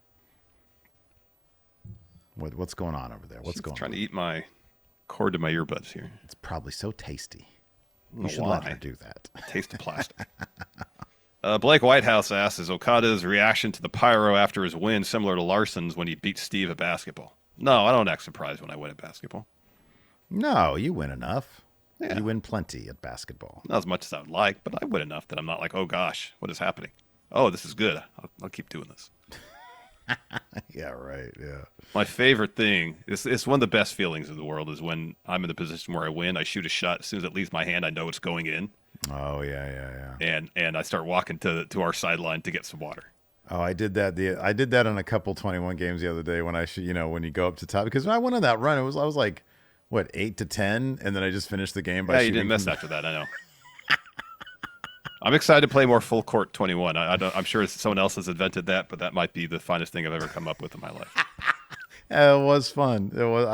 What's going on over there? What's going on? Trying to eat my cord to my earbuds here. It's probably so tasty. You should let her do that. Taste of plastic. Blake Whitehouse asks, is Okada's reaction to the pyro after his win similar to Larson's when he beat Steve at basketball? No, I don't act surprised when I win at basketball. No, you win enough. Yeah. You win plenty at basketball. Not as much as I would like, but I win enough that I'm not like, oh gosh, what is happening? Oh, this is good. I'll keep doing this. Yeah, right. Yeah. My favorite thing, it's one of the best feelings in the world, is when I'm in the position where I win, I shoot a shot. As soon as it leaves my hand, I know it's going in. Oh, yeah. And I start walking to our sideline to get some water. Oh, I did that. I did that on a couple 21 games the other day when when you go up to top, because when I went on that run, I was like, what, 8-10, and then I just finished the game by you didn't miss after that. I know. I'm excited to play more full court 21. I'm sure someone else has invented that, but that might be the finest thing I've ever come up with in my life. It was fun. It was.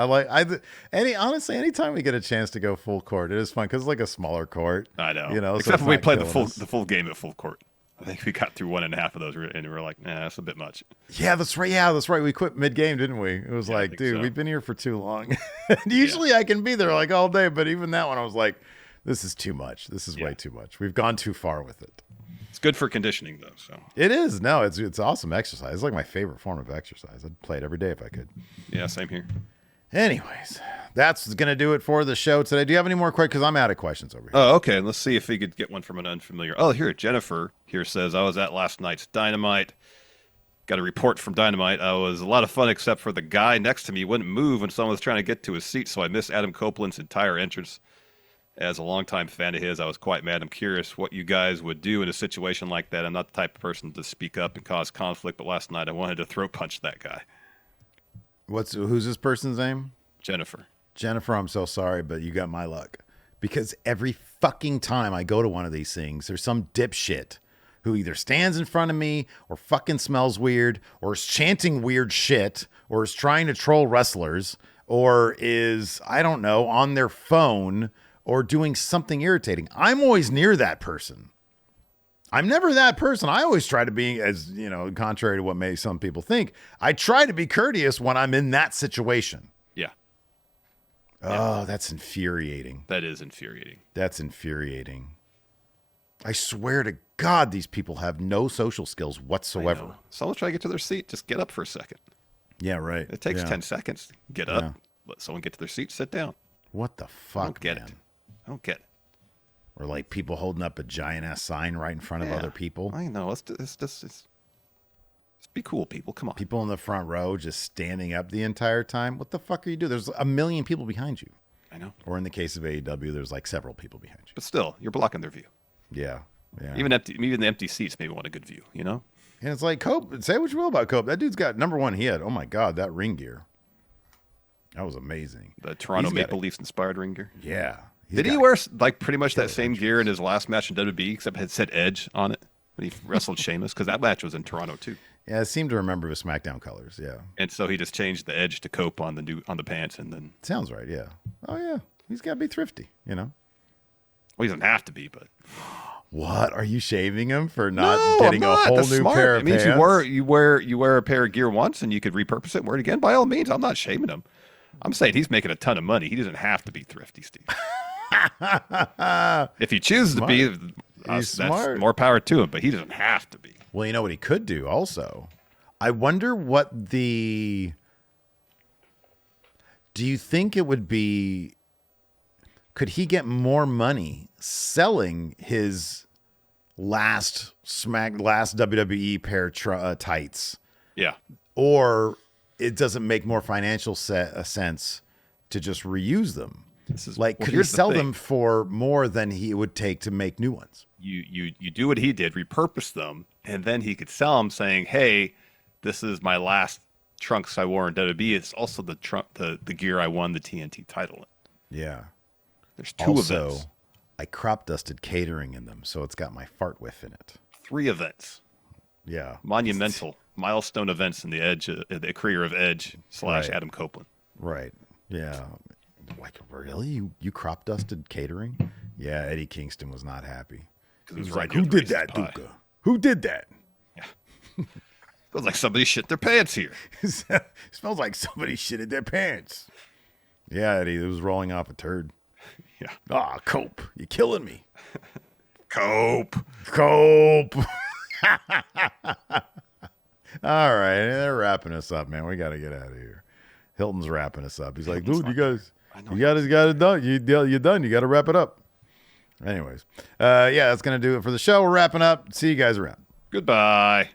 Honestly, anytime we get a chance to go full court, it is fun because it's like a smaller court. I know. So except when we played the full game at full court. I think we got through 1.5 of those, and we were like, nah, that's a bit much. Yeah, that's right. Yeah, that's right. We quit mid-game, didn't we? It was like, dude, we've been here for too long. Usually I can be there like all day, but even that one, I was like, this is too much. This is way too much. We've gone too far with it. It's good for conditioning, though. So it is. No, it's awesome exercise. It's like my favorite form of exercise. I'd play it every day if I could. Yeah, same here. Anyways, that's going to do it for the show today. Do you have any more questions? Because I'm out of questions over here. Oh, okay. Let's see if we could get one from an unfamiliar. Oh, here, Jennifer here says, I was at last night's Dynamite. Got a report from Dynamite. I was a lot of fun, except for the guy next to me wouldn't move when someone was trying to get to his seat, so I missed Adam Copeland's entire entrance. As a longtime fan of his, I was quite mad. I'm curious what you guys would do in a situation like that. I'm not the type of person to speak up and cause conflict, but last night I wanted to throat punch that guy. Who's this person's name? Jennifer, I'm so sorry, but you got my luck. Because every fucking time I go to one of these things, there's some dipshit who either stands in front of me or fucking smells weird or is chanting weird shit or is trying to troll wrestlers or is, I don't know, on their phone or doing something irritating. I'm always near that person. I'm never that person. I always try to be, as contrary to what some people think, I try to be courteous when I'm in that situation. Yeah. Oh, that's infuriating. That is infuriating. That's infuriating. I swear to God, these people have no social skills whatsoever. Someone try to get to their seat. Just get up for a second. Yeah, right. It takes 10 seconds. Get up. Let someone get to their seat. Sit down. What the fuck, I don't get it. I don't get it. Or like people holding up a giant ass sign right in front of other people. I know. Let's be cool, people. Come on. People in the front row just standing up the entire time. What the fuck are you doing? There's a million people behind you. I know. Or in the case of AEW, there's like several people behind you. But still, you're blocking their view. Yeah. Even the empty seats maybe want a good view, And it's like Cope. Say what you will about Cope. That dude's got number one. He had, oh my God, that ring gear. That was amazing. The Toronto Maple Leafs inspired ring gear. Yeah. Did he wear like pretty much that same gear in his last match in WWE, except it said Edge on it when he wrestled Sheamus? Because that match was in Toronto too. Yeah, I seem to remember his SmackDown colors. Yeah. And so he just changed the Edge to Cope on the pants, and then sounds right. Yeah. Oh yeah, he's got to be thrifty. Well, he doesn't have to be, but. What, are you shaving him for not getting a whole new pair of pants? It means you wear a pair of gear once and you could repurpose it and wear it again. By all means, I'm not shaming him. I'm saying he's making a ton of money. He doesn't have to be thrifty, Steve. If he chooses to be, that's more power to him, but he doesn't have to be. Well, you know what he could do also? I wonder do you think it would be, could he get more money selling his last WWE pair tights? Yeah. Or it doesn't make more financial sense to just reuse them. Could he sell them for more than he would take to make new ones? You do what he did, repurpose them, and then he could sell them saying, hey, this is my last trunks I wore in WWE. It's also the gear I won the TNT title in. Yeah. There's 2 events. I crop dusted catering in them, so it's got my fart whiff in it. 3 events. Yeah. Monumental, milestone events in the career of Edge / Adam Copeland. Right. Yeah. Like, really? You crop dusted catering? Yeah, Eddie Kingston was not happy. He was like, who did that, Duca? Who did that? Yeah. Feels like somebody shit their pants here. Smells like somebody shitted their pants. Yeah, Eddie, it was rolling off a turd. Yeah. Ah, Cope, you're killing me. Cope. All right, they're wrapping us up, man. We got to get out of here. Hilton's wrapping us up. He's like, dude, you guys got it done. You're done. You got to wrap it up. Anyways, yeah, that's going to do it for the show. We're wrapping up. See you guys around. Goodbye.